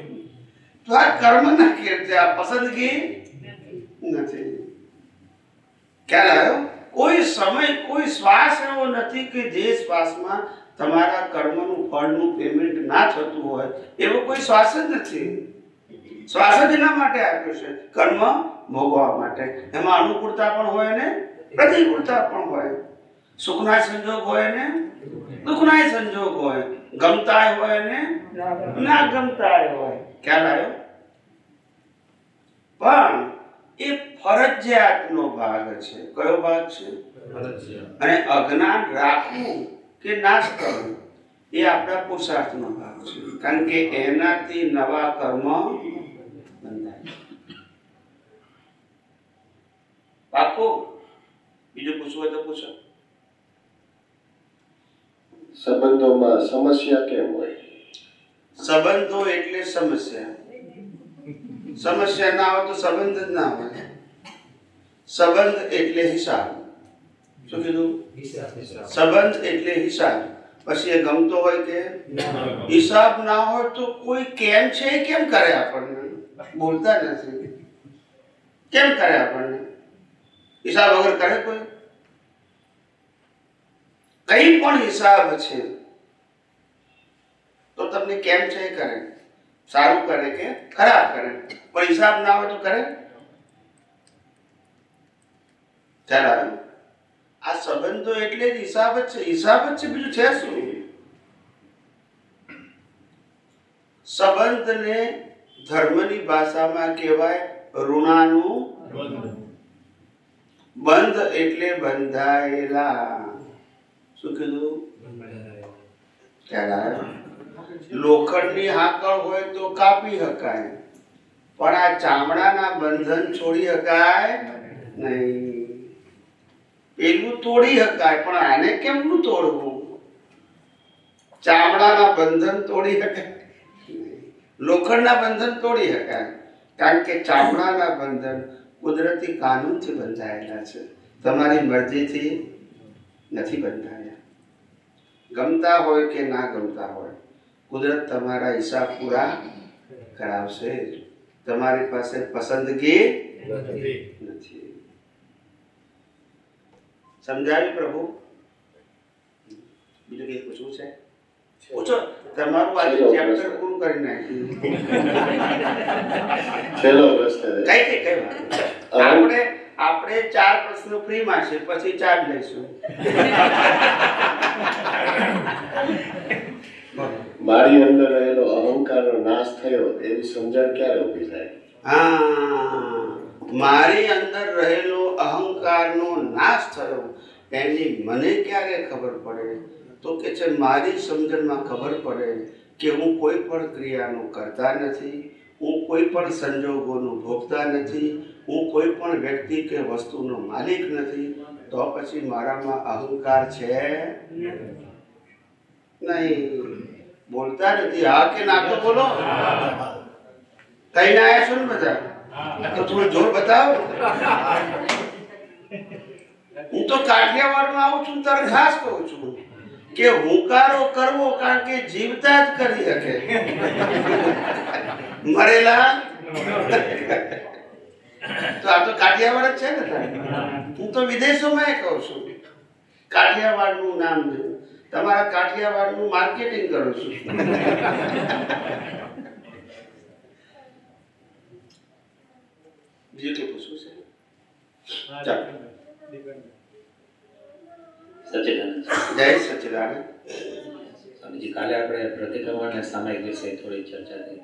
તો આ કર્મ ના કે છે, આ પસંદગી નથી. ખ્યાલ આવ્યો? કોઈ સમય, કોઈ શ્વાસ એવો નથી કે જે શ્વાસમાં તમારા કર્મનું ફળનું પેમેન્ટ ના થતું હોય, એવો કોઈ શ્વાસ જ નથી. શ્વાસ જ એના માટે આપ્યો છે, કર્મ ભોગવવા માટે. એમાં અનુકૂળતા પણ હોય ને પ્રતિકૂળતા પણ હોય, સુખના સંજોગ હોય ને દુઃખના સંજોગ હોય, ગમતાય હોય ને ના ગમતાય હોય. ખ્યાલ આવ્યો? પણ એ ફરજિયાતનો ભાગ છે. કયો ભાગ છે? અને અજ્ઞાન રાખવું કે નાશ કરવું એ આપણા પુરુષાર્થનો ભાગ છે. કારણ કે એનાથી નવા કર્મ બંધાય. પાકો? બીજું પૂછવું હોય તો પૂછો. સંબંધોમાં સમસ્યા કેમ હોય? સંબંધો એટલે સમસ્યા. સમસ્યા ના હોય તો સંબંધ જ ના હોય. સંબંધ એટલે હિસાબ. શું કીધું? સંબંધ એટલે હિસાબ. પછી એ ગમતો હોય કે હિસાબ ના હોય તો કોઈ કેમ છે એ કેમ કરે? આપણને બોલતા નથી. કેમ કરે આપણને? હિસાબ વગર કરે કોઈ? કઈ પણ હિસાબ છે તો તમને કેમ છે એ કરે. સારું કરે કે ખરાબ કરે, પણ હિસાબ ના હોય તો કરે? ચાલો, આ સંબંધો એટલે જ હિસાબ જ છે. હિસાબ જ છે, બીજું છે શું? સંબંધને ધર્મની ભાષામાં કહેવાય ઋણાનું બંધ. એટલે બંધાયેલા. શું કીધું? લોખંડની હાકળ હોય તો કાપી શકાય, પણ આ ચામડાના બંધન છોડી શકાય નહીં. પેલું તોડી શકાય, પણ આને કેમનું તોડવું? ચામડાના બંધન તોડી શકાય, લોખંડના બંધન તોડી શકાય. કારણ કે ચામડાના બંધન કુદરતી કાનૂનથી બંધાયેલા છે, તમારી મરજીથી નથી બંધાયા. ગમતા હોય કે ના ગમતા હોય, કુદરત તમારા હિસાબ પૂરા કરાવશે. તમારી પાસે પસંદગી નથી. સમજાવી પ્રભુ? બીજું કઈ પૂછવું છે? પૂછો. તમારું આજે ચેપ્ટર પૂરું કરી નાખ્યું. છેલ્લો પ્રશ્ન કઈ આપણે 4 પ્રશ્નો ફ્રીમાં છે, પછી ચાર્જ લઈશું. મારી અંદર રહેલો અહંકારનો નાશ થયો એવી સમજણ ક્યારે ઊભી થાય? હા, મારી અંદર રહેલો અહંકારનો નાશ થયો એની મને ક્યારે ખબર પડે? તો કે છે મારી સમજણમાં ખબર પડે કે હું કોઈ પણ ક્રિયાનું કરતા નથી, હું કોઈ પણ સંજોગોનું ભોગતા નથી, હું કોઈ પણ વ્યક્તિ કે વસ્તુનો માલિક નથી. તો પછી મારામાં અહંકાર છે નહીં. બોલતા નથી. હા કે ના તો બોલો. કઈ ના આવ્યા છો ને બધા? તો થોડું જોર બતાવો. હું તો કાઠિયાવાડમાં આવું છું ત્યારે ખાસ કહું છું કે હુંકારો કરવો, કારણ કે જીવતા જ કરી શકે, મરેલા તો આ તો કાઠિયાવાડ જ છે ને. હું તો વિદેશોમાં કહું છું, કાઠિયાવાડનું નામ દે, તમારા કાઠિયાવાડનું માર્કેટિંગ કરું છું. બીજું કઈ પૂછવું છે? જય સચ્ચિદાનંદ. સ્વામીજી, કાલે આપણે પ્રતિક્રમણ અને સામાયિક વિશે થોડી ચર્ચા થઈ,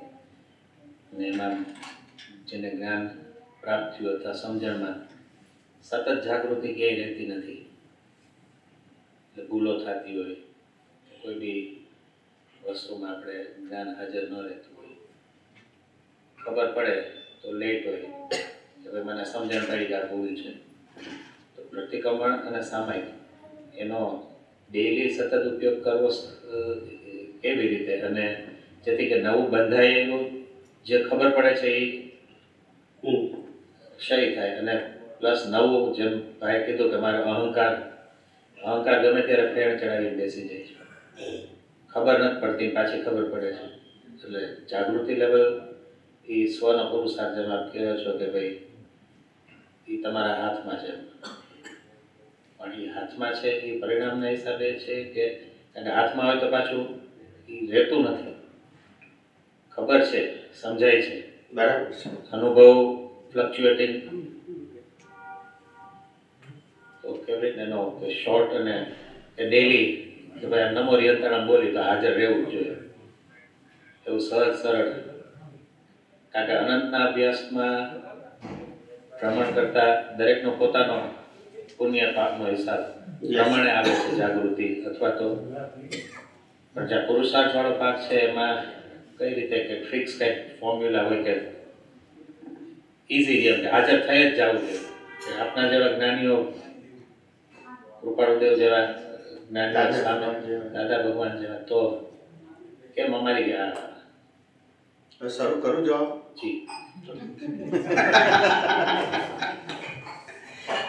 અને એમાં જેને જ્ઞાન પ્રાપ્ત થયું અથવા સમજણમાં સતત જાગૃતિ ક્યાંય રહેતી નથી, એટલે ભૂલો થતી હોય, કોઈ બી વસ્તુમાં આપણે જ્ઞાન હાજર ન રહેતું હોય, ખબર પડે તો લેટ હોય કે ભાઈ મને સમજણ પડી કે આ ભૂલ છે. તો પ્રતિક્રમણ અને સામાયિક એનો ડેઈલી સતત ઉપયોગ કરવો કેવી રીતે, અને જેથી કે નવું બંધાયેલું જે ખબર પડે છે એ ક્ષય થાય, અને પ્લસ નવું, જેમ ભાઈ કીધું કે મારો અહંકાર ગમે ત્યારે ફેણ ચડાવીને બેસી જાય છે, ખબર નથી પડતી, પાછી ખબર પડે છે. એટલે જાગૃતિ લેવલ એ સ્વનો પુરુષાર્થ, જેમ આપ કહો છો કે ભાઈ એ તમારા હાથમાં છે, પણ એ હાથમાં છે એ પરિણામના હિસાબે છે કે કારણ કે હાથમાં હોય તો પાછું એ રહેતું નથી. ખબર છે, સમજાય છે, બરાબર છે. અનુભવ ફ્લક્ચ્યુએટિંગ, તો કેવી રીતે એનો શોર્ટ અને ડેલી કે ભાઈ નમો રિયંતરમ બોલી તો હાજર રહેવું જ જોઈએ, એવું સહજ સરળ. કારણ કે અનંતના અભ્યાસમાં ભ્રમણ કરતા દરેકનો પોતાનો પુણ્ય પાપનો હિસાબ પ્રમાણે આવે છે જાગૃતિ, અથવા તો પણ જ્યાં પુરુષાર્થ વાળો પાક છે એમાં કઈ રીતે કે ફિક્સ કંઈક ફોર્મ્યુલા હોય કે ઇઝી જેમ કે હાજર થઈ જ જવું જોઈએ. આપણા જેવા જ્ઞાનીઓ, કૃપાળુદેવ જેવા જ્ઞાનીઓ સામે, દાદા ભગવાન જેવા, તો કેમ અમારી ગયા. શરૂ કરું જવાબ. જી,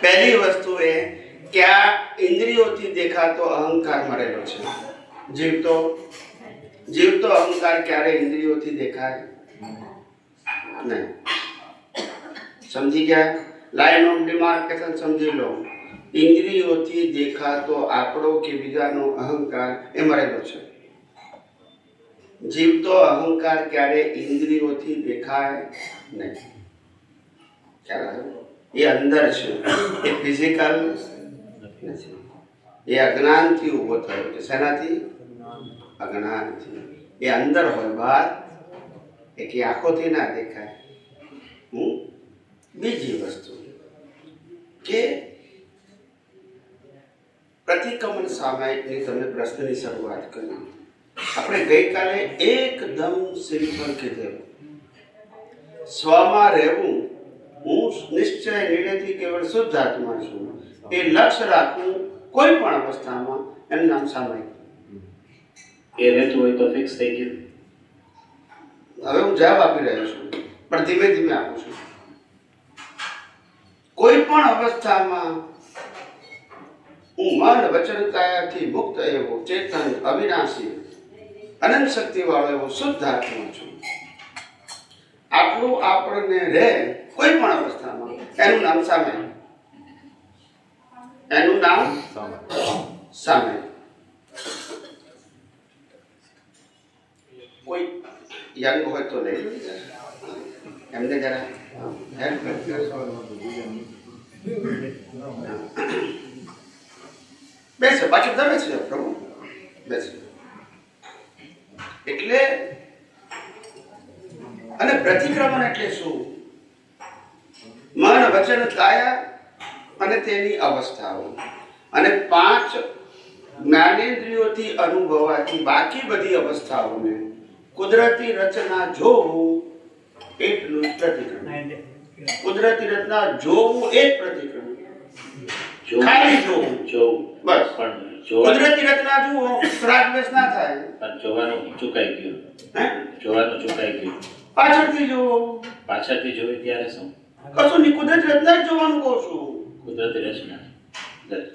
પહેલી વસ્તુ એ કે આ ઇન્દ્રિયોથી દેખાતો અહંકાર મળેલો છે. જીવતો અહંકાર ક્યારે ઇન્દ્રિયોથી દેખાય નહીં. સમજી ગયા? લાઈન ઓફ ડિમાર્કેશન સમજી લો. ઇન્દ્રિયોથી દેખાતો આપણો કે બીજાનો અહંકાર એ મળેલો છે. જીવતો અહંકાર ક્યારે ઇન્દ્રિયોથી દેખાય નહીં. ખ્યાલ આવ્યો? એ અંદર છે, એ ફિઝિકલ નથી. એ અજ્ઞાનથી ઊભો થયો છે. શેનાથી? અજ્ઞાનથી. એ અંદર હોય, બહાર એક આંખોથી ના દેખાય. બીજી વસ્તુ કે પ્રતિક્રમણ સામાયિકની તમે પ્રશ્નની શરૂઆત કરી. આપણે ગઈકાલે એકદમ સિમ્પલ કીધેલું, સ્વમાં રહેવું, હું નિશ્ચય નિર્ણયથી કેવળ શુદ્ધ આત્મા છું, એ લક્ષ્ય રાખવું કોઈ પણ અવસ્થામાં, એનું નામ સામાયિક. એ રહેતું હોય તો ફિક્સ થઈ ગયું. હવે હું જવાબ આપી રહ્યો છું, પણ ધીમે ધીમે આપું છું. કોઈ પણ અવસ્થામાં હું મન વચન કાયાથી મુક્ત એવો ચેતન અવિનાશી અનંત શક્તિ વાળો એવો શુદ્ધ આત્મા છું. આટલું આપણને રહે કોઈ પણ અવસ્થામાં, એનું નામ સામાયિક. એનું નામ સામાયિક. કોઈ યંગ હોય તો લઈ લો, એમને જરા હેલ્પ કરશો. બેસો, બાકી તમે છે પ્રભુ, બેસો. એટલે અને પ્રતિક્રમણ એટલે શું? મન વચન કાયા અને તેની અવસ્થાઓ, અને 5 જ્ઞાનેન્દ્રિયોથી અનુભવાતી બાકી બધી અવસ્થાઓને કુદરતી રચના જોવું એટલું જ પ્રતિક્રમણ. કુદરતી રચના જોવું એ જ પ્રતિક્રમણ. ખાલી જોવું બસ. પણ કુદરતી રચના જુઓ, રાગદ્વેષ ના થાય. પણ જોવાનું ચૂકાઈ ગયું. જોવાનું ચૂકાઈ ગયું. પાછળથી જુઓ. પાછળથી જોઈ ત્યારે શું? કશું નહીં, કુદરતી રચના જ જોવાનું કહું છું. કુદરતી રચના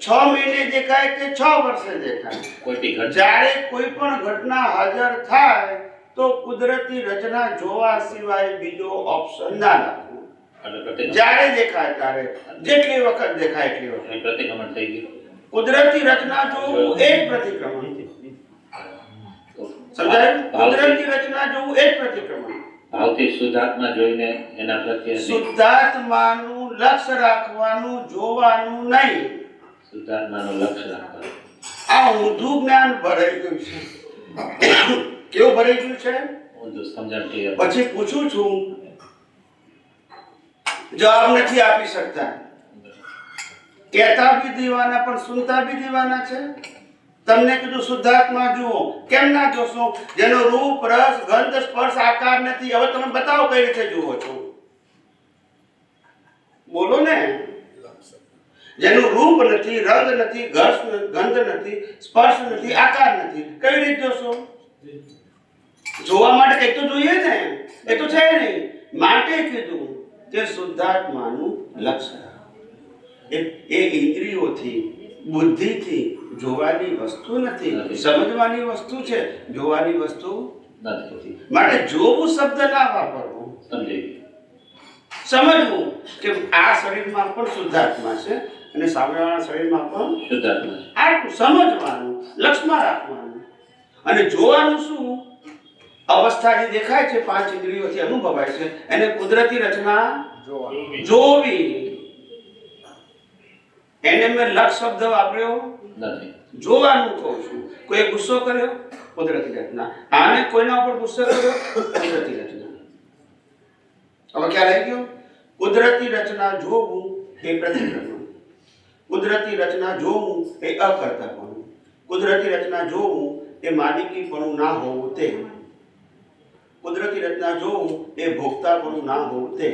6 મહિને દેખાય કે 6 વર્ષે દેખાય, કોઈ બી ઘટના, જ્યારે કોઈ પણ ઘટના હાજર થાય તો કુદરતી રચના જોવા સિવાય બીજો ઓપ્શન ના રાખવો. એટલે પ્રતિક્રમણ, જ્યારે દેખાય ત્યારે, જેટલી વખત દેખાય એટલી વખત. પ્રતિક્રમણ થઈ ગયું. કુદરતી રચના જોવું એ જ પ્રતિક્રમણ. સમજાયું? કુદરતી રચના જોવું એ જ પ્રતિક્રમણ. ભાવથી શુદ્ધાત્મા જોઈને એના પ્રત્યે શુદ્ધાત્માનું લક્ષ્ય રાખવાનું, જોવાનું નહીં. શુદ્ધાત્માનું લક્ષ્ય રાખવાનું. આ ઊંધું જ્ઞાન ભરાઈ ગયું છે. કેવું ભરાઈ ગયું છે? ઊંધું સમજણ ક્લિયર. પછી પૂછું છું, જવાબ નથી આપી શકતા. કહેતા બી દીવાના પણ સુનતા બી દીવાના છે. તમને કીધું શુદ્ધાત્મા જુઓ, કેમ ના જોશો? જેનો રૂપ રસ ગંધ સ્પર્શ આકાર નથી. હવે તમે બતાવો કઈ રીતે જુઓ છો, બોલો ને. જેનું રૂપ નથી, રંગ નથી, ગંધ નથી, સ્પર્શ નથી, આકાર નથી, કઈ રીતે જોશો? જોવા માટે કંઈક તો જોઈએ ને, એ તો છે નહીં. માટે કીધું કે શુદ્ધાત્માનું લક્ષણ એ ઇન્દ્રિયોથી, બુદ્ધિથી જોવાની વસ્તુ નથી, સમજવાની વસ્તુ છે. જોવાની વસ્તુ નથી. માટે જોવું શબ્દ ના વાપરવો. સમજવું કે આ શરીરમાં પણ શુદ્ધાત્મા છે અને સામેવાળા શરીરમાં પણ શુદ્ધાત્મા છે. આટલું સમજવાનું, લક્ષમાં રાખવાનું. અને જોવાનું શું? અવસ્થા જે દેખાય છે 5 ઇન્દ્રિયોથી અનુભવાય છે એને કુદરતી રચના જોવી. એને મેં લક્ષ શબ્દ વાપર્યો નથી. જોવાનું કહું છું. કોઈ ગુસ્સો કર્યો, કુદરતી રચના. આને કોઈના ઉપર ગુસ્સો કર્યો, કુદરતી રચના. હવે ખ્યાલ આવી ગયો? કુદરતી રચના જોવું એ પ્રતિક્રમણ, કુદરતી રચના જોવું એ અકર્તાપણું, કુદરતી રચના જોવું એ માલિકીપણું ના હોવું તે, કુદરતી રચના જોવું એ ભોગતાપણું ના હોવું તે,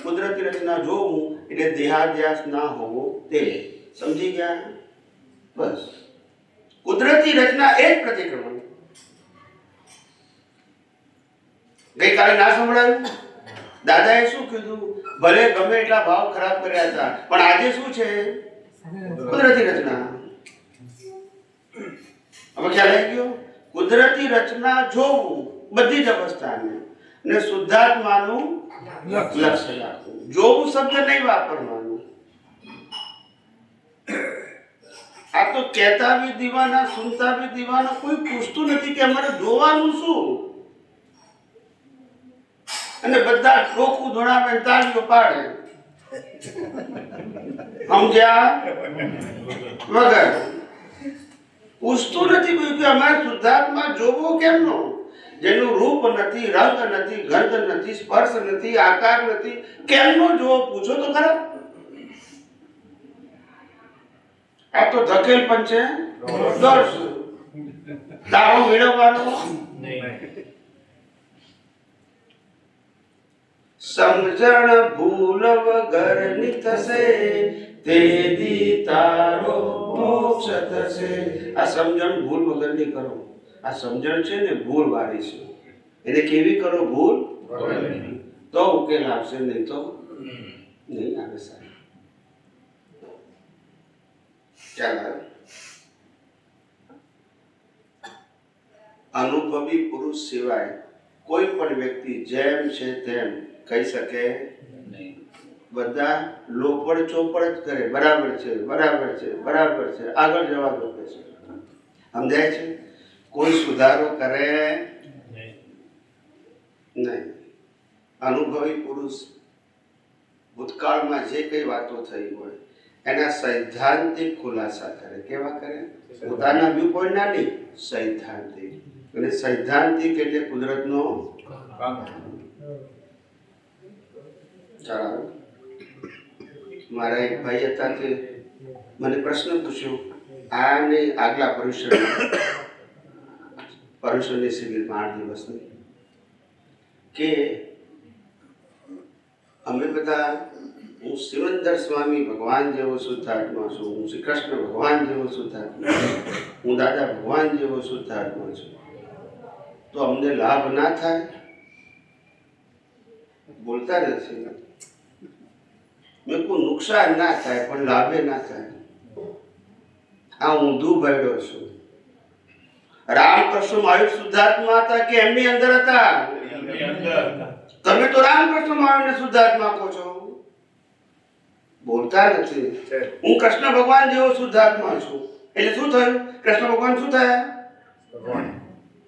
કુદરતી રચના જોવું એટલે દેહાધ્યાસ ના હોવો તે. સમજી ગયા? બસ. કુદરતી રચના એ જ પ્રતિક્રમણ. ગઈકાલે ના સંભળાયું? દાદાએ શું કીધું? ભલે ગમે એટલા ભાવ ખરાબ કર્યા હતા પણ આજે શું છે? કુદરતી રચના. હવે ખ્યાલ આવી ગયો? કુદરતી રચના જોવું બધી જ અવસ્થાને અને શુદ્ધાત્માનું લક્ષ્ય રાખવું. જોવું શબ્દ નહીં વાપરવાનું. આ તો કહેતા બી દીવાના, સુનતા બી દીવાના. કોઈ પૂછતું નથી કે અમારે જોવાનું શું. અને બધા ટોકું ધોણાવે, તાળીઓ પાડે. સમજ્યા વગર પૂછતું નથી કોઈ કે અમારે શુદ્ધાત્મા જોવો કેમનો? જેનું રૂપ નથી, રંગ નથી, ગંધ નથી, સ્પર્શ નથી, આકાર નથી, કેમનો જોવો? પૂછો તો ખરા. આ તો ધકેલ પણ છે, દોષ. દાવો મેળવવાનો સમજણ ભૂલ વગરની થશે, તેદી તારો મોક્ષ થશે. આ સમજણ ભૂલ વગરની કરો. આ સમજણ છે ને ભૂલ વાળી છે. એને કેવી કરો? ભૂલ તો ઉકેલ આવશે, નહીં તો નહીં આવે. સાહેબ ચાલો. અનુભવી પુરુષ સિવાય કોઈ પણ વ્યક્તિ જેમ છે તેમ કહી શકે નહીં. બધા લોપડ ચોપડ જ કરે. બરાબર છે, બરાબર છે, બરાબર છે, આગળ જવા દો કે છે. સમજાય છે? કોઈ સુધારો કરે નહીં. અનુભવી પુરુષ ભૂતકાળમાં જે કઈ વાતો થઈ હોય એના સૈદ્ધાંતિક ખુલાસા કરે. કેવા કરે? પોતાના વ્યૂ પોઈન્ટ ના નહીં, સૈદ્ધાંતિક. અને સૈદ્ધાંતિક એટલે કુદરતનો. ચાલો. મારા એક ભાઈ હતા તે મને પ્રશ્ન પૂછ્યો આને આગલા પર્યુષણની શિબિરમાં 8 દિવસની કે અમે બધા, હું સિમંદર સ્વામી ભગવાન જેવો શુદ્ધાત્મા છું, હું શ્રી કૃષ્ણ ભગવાન જેવો શુદ્ધાત્મા છું, હું દાદા ભગવાન જેવો શુદ્ધાત્મા છું, તો અમને લાભ ના થાય? બોલતા નથી. મેં કોઈ નુકસાન ના થાય પણ લાભે ના થાય. આ ઊંધું ભયડો છું. રામકૃષ્ણ મહાવીર શુદ્ધાત્મા હતા કે એમની અંદર હતા? તમે તો રામકૃષ્ણ મહાવીરને શુદ્ધાત્મા કહો છો. બોલતા નથી. હું કૃષ્ણ ભગવાન જેવો શુદ્ધાત્મા છું એટલે શું થયું? કૃષ્ણ ભગવાન શું થયા?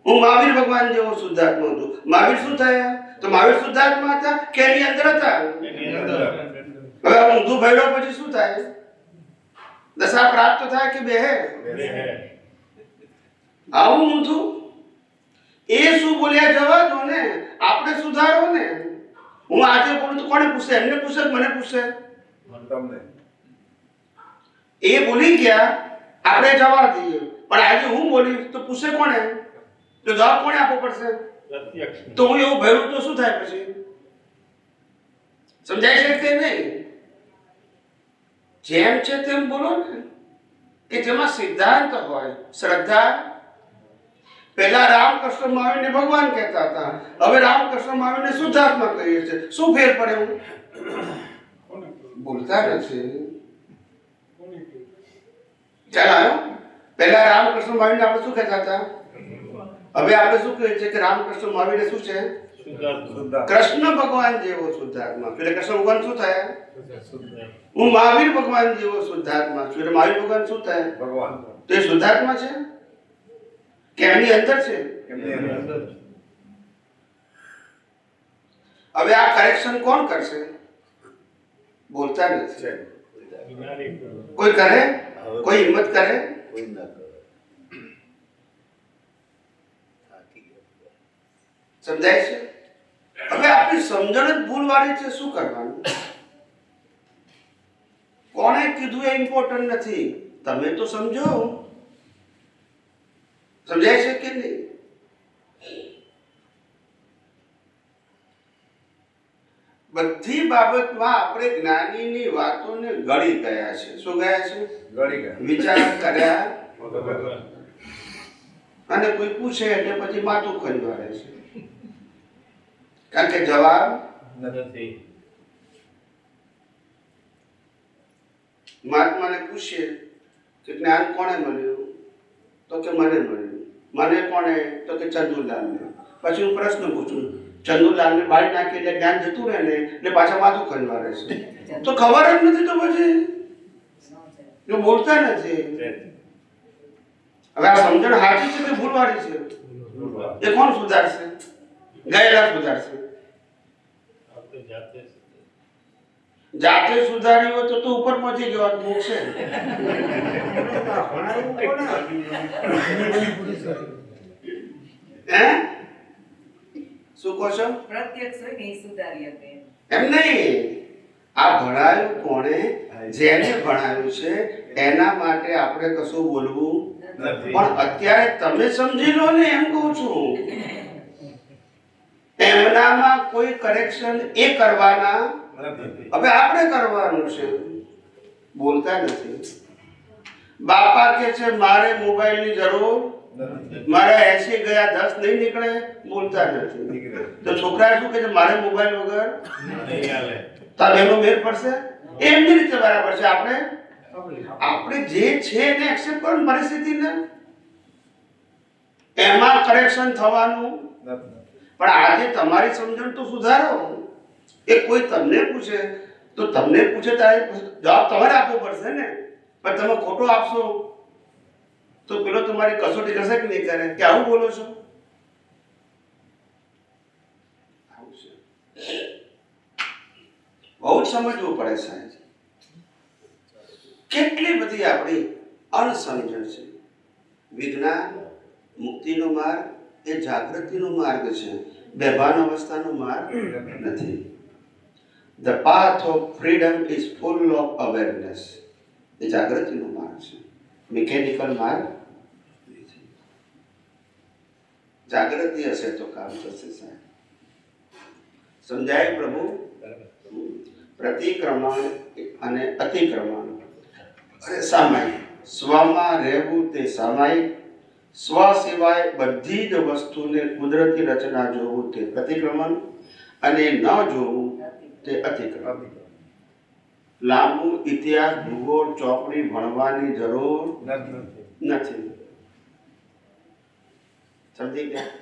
હું મહાવીર ભગવાન જેવો શુદ્ધાત્મા છું. મહાવીર શું થયા? તો મહાવીર શુદ્ધાત્મા હતા કે એની અંદર હતા? હવે ઊંધું ભયડો પછી શું થાય? દશા પ્રાપ્ત થાય કે બેહે? આવું ઊંધું. એ શું બોલ્યા જવા દો ને, આપણે સુધારો ને. હું આજે બોલું તો કોને પૂછે? એમને પૂછે કે મને પૂછે? એ બોલી ગયા, આપણે જવાબ દઈએ. પણ આજે હું બોલીશ તો પૂછે કોને? તો જવાબ કોને આપવો પડશે? તો હું એવું ભર્યું તો શું થાય પછી? સમજાય છે કે નહીં? જેમ છે તેમ બોલો ને, કે જેમાં સિદ્ધાંત હોય, શ્રદ્ધા. પહેલા રામકૃષ્ણ મહાવીરને ભગવાન કહેતા હતા, હવે રામકૃષ્ણ મહાવીરને શુદ્ધાત્મા કહીએ છીએ. શું ફેર પડે? બોલતા નથી. ચાલો, પહેલા રામકૃષ્ણ મહાવીરને આપણે શું કહેતા હતા? હવે આપણે શું કહીએ છીએ કે રામકૃષ્ણ મહાવીરને શું છે? કૃષ્ણ ભગવાન જેવો શુદ્ધાત્મા છું. એટલે કૃષ્ણ ભગવાન શું થયા? હું મહાવીર ભગવાન જેવો શુદ્ધાત્મા છું. એટલે મહાવીર ભગવાન શું થયા? ભગવાન. તો એ શુદ્ધાત્મા છે કે એમની અંદર છે? હવે આ કરેક્શન કોણ કરશે? બોલતા નથી. કોઈ કરે? કોઈ હિંમત કરે? સમજાય છે? હવે આપણી સમજણ જ ભૂલવાળી છે. શું કરવાનું? કોણે કીધું એ ઇમ્પોર્ટન્ટ નથી. તમે તો સમજો. સમજાય છે કે નહીં? બધી બાબતમાં આપણે જ્ઞાનીની વાતોને ગળી ગયા છે. શું ગયા છે? ગળી ગયા. વિચાર કર્યા અને કોઈ પૂછે એટલે પછી માથું ખંજવાળે છે. કારણ કે જવાબ નથી. મહાત્માને પૂછીએ કે જ્ઞાન કોને મળ્યું? તો કે મને મળ્યું. મને કોને? તો કે ચંદુલાલને. પછી હું પ્રશ્ન પૂછું, ચંદુલાલને બાળી નાખી એટલે જ્ઞાન જતું રહે ને એટલે પાછા માથું ખંજવાળે છે. તો ખબર જ નથી. તો પછી જો બોલતા નથી. હવે આ સમજણ સાચી છે કે ભૂલવાળી છે? એ કોણ સુધારશે? ગયેલા સુધારશે. જાતે સુધારી હોય તો ઉપર પહોંચી ગયો મોક્ષે. હે શું કહો છો? પ્રત્યક્ષ હોય ને એ સુધારી આપે. એમ નહીં. આ ભણાયું કોણે? જેને ભણાયું છે એના માટે આપણે કશું બોલવું નથી. પણ અત્યારે તમે સમજી લો ને એમ કહું છું. એમનામાં કોઈ કરેક્શન એ કરવાના હવે આપણે કરવાનું છે. બોલતા નથી. બાપા કે છે મારે મોબાઈલની જરૂર, મારે 80 ગયા 10 નહીં નીકળે. બોલતા નથી. તો છોકરા શું કહે છે? મારે મોબાઈલ વગર તાર એનો મેર પડશે. એમની રીતે બરાબર છે. આપણે જે છે એને એક્સેપ્ટ કરો પરિસ્થિતિને. એમાં કરેક્શન થવાનું. પણ આજે તમારી સમજણ તો સુધારો. એ કોઈ તમને પૂછે તો તમને પૂછે ત્યારે જવાબ તમારે આપવો પડશે ને. પણ તમે ખોટો આપશો તો પેલો તમારી કસોટી કરશે કે નહીં કરે કે આવું બોલો છો? આવું છે. બહુ જ સમજવું પડે સાહેબ. કેટલી બધી આપણી અણસમજણ છે. વિજ્ઞાન મુક્તિનો માર્ગ એ જાગૃતિનો માર્ગ છે. બેભાન અવસ્થાનો માર્ગ નથી. The path of freedom is full of awareness. એ જાગૃતિનો માર્ગ છે. મિકેનિકલ માર્ગ નથી. જાગૃતિ હશે તો કામ થશે સાહેબ. સમજાય પ્રભુ? પ્રતિક્રમણ અને અતિક્રમણ અને સામાયિક. સ્વમાં રહેવું તે સામાયિક. સ્વ સિવાય બધી જ વસ્તુને કુદરતી રચના જોવું તે પ્રતિક્રમણ અને ન જોવું તે અતિક્રમણ. લાંબુ ઇતિહાસ ભૂગોળ ચોપડી ભણવાની જરૂર નથી. સમજી ગયા?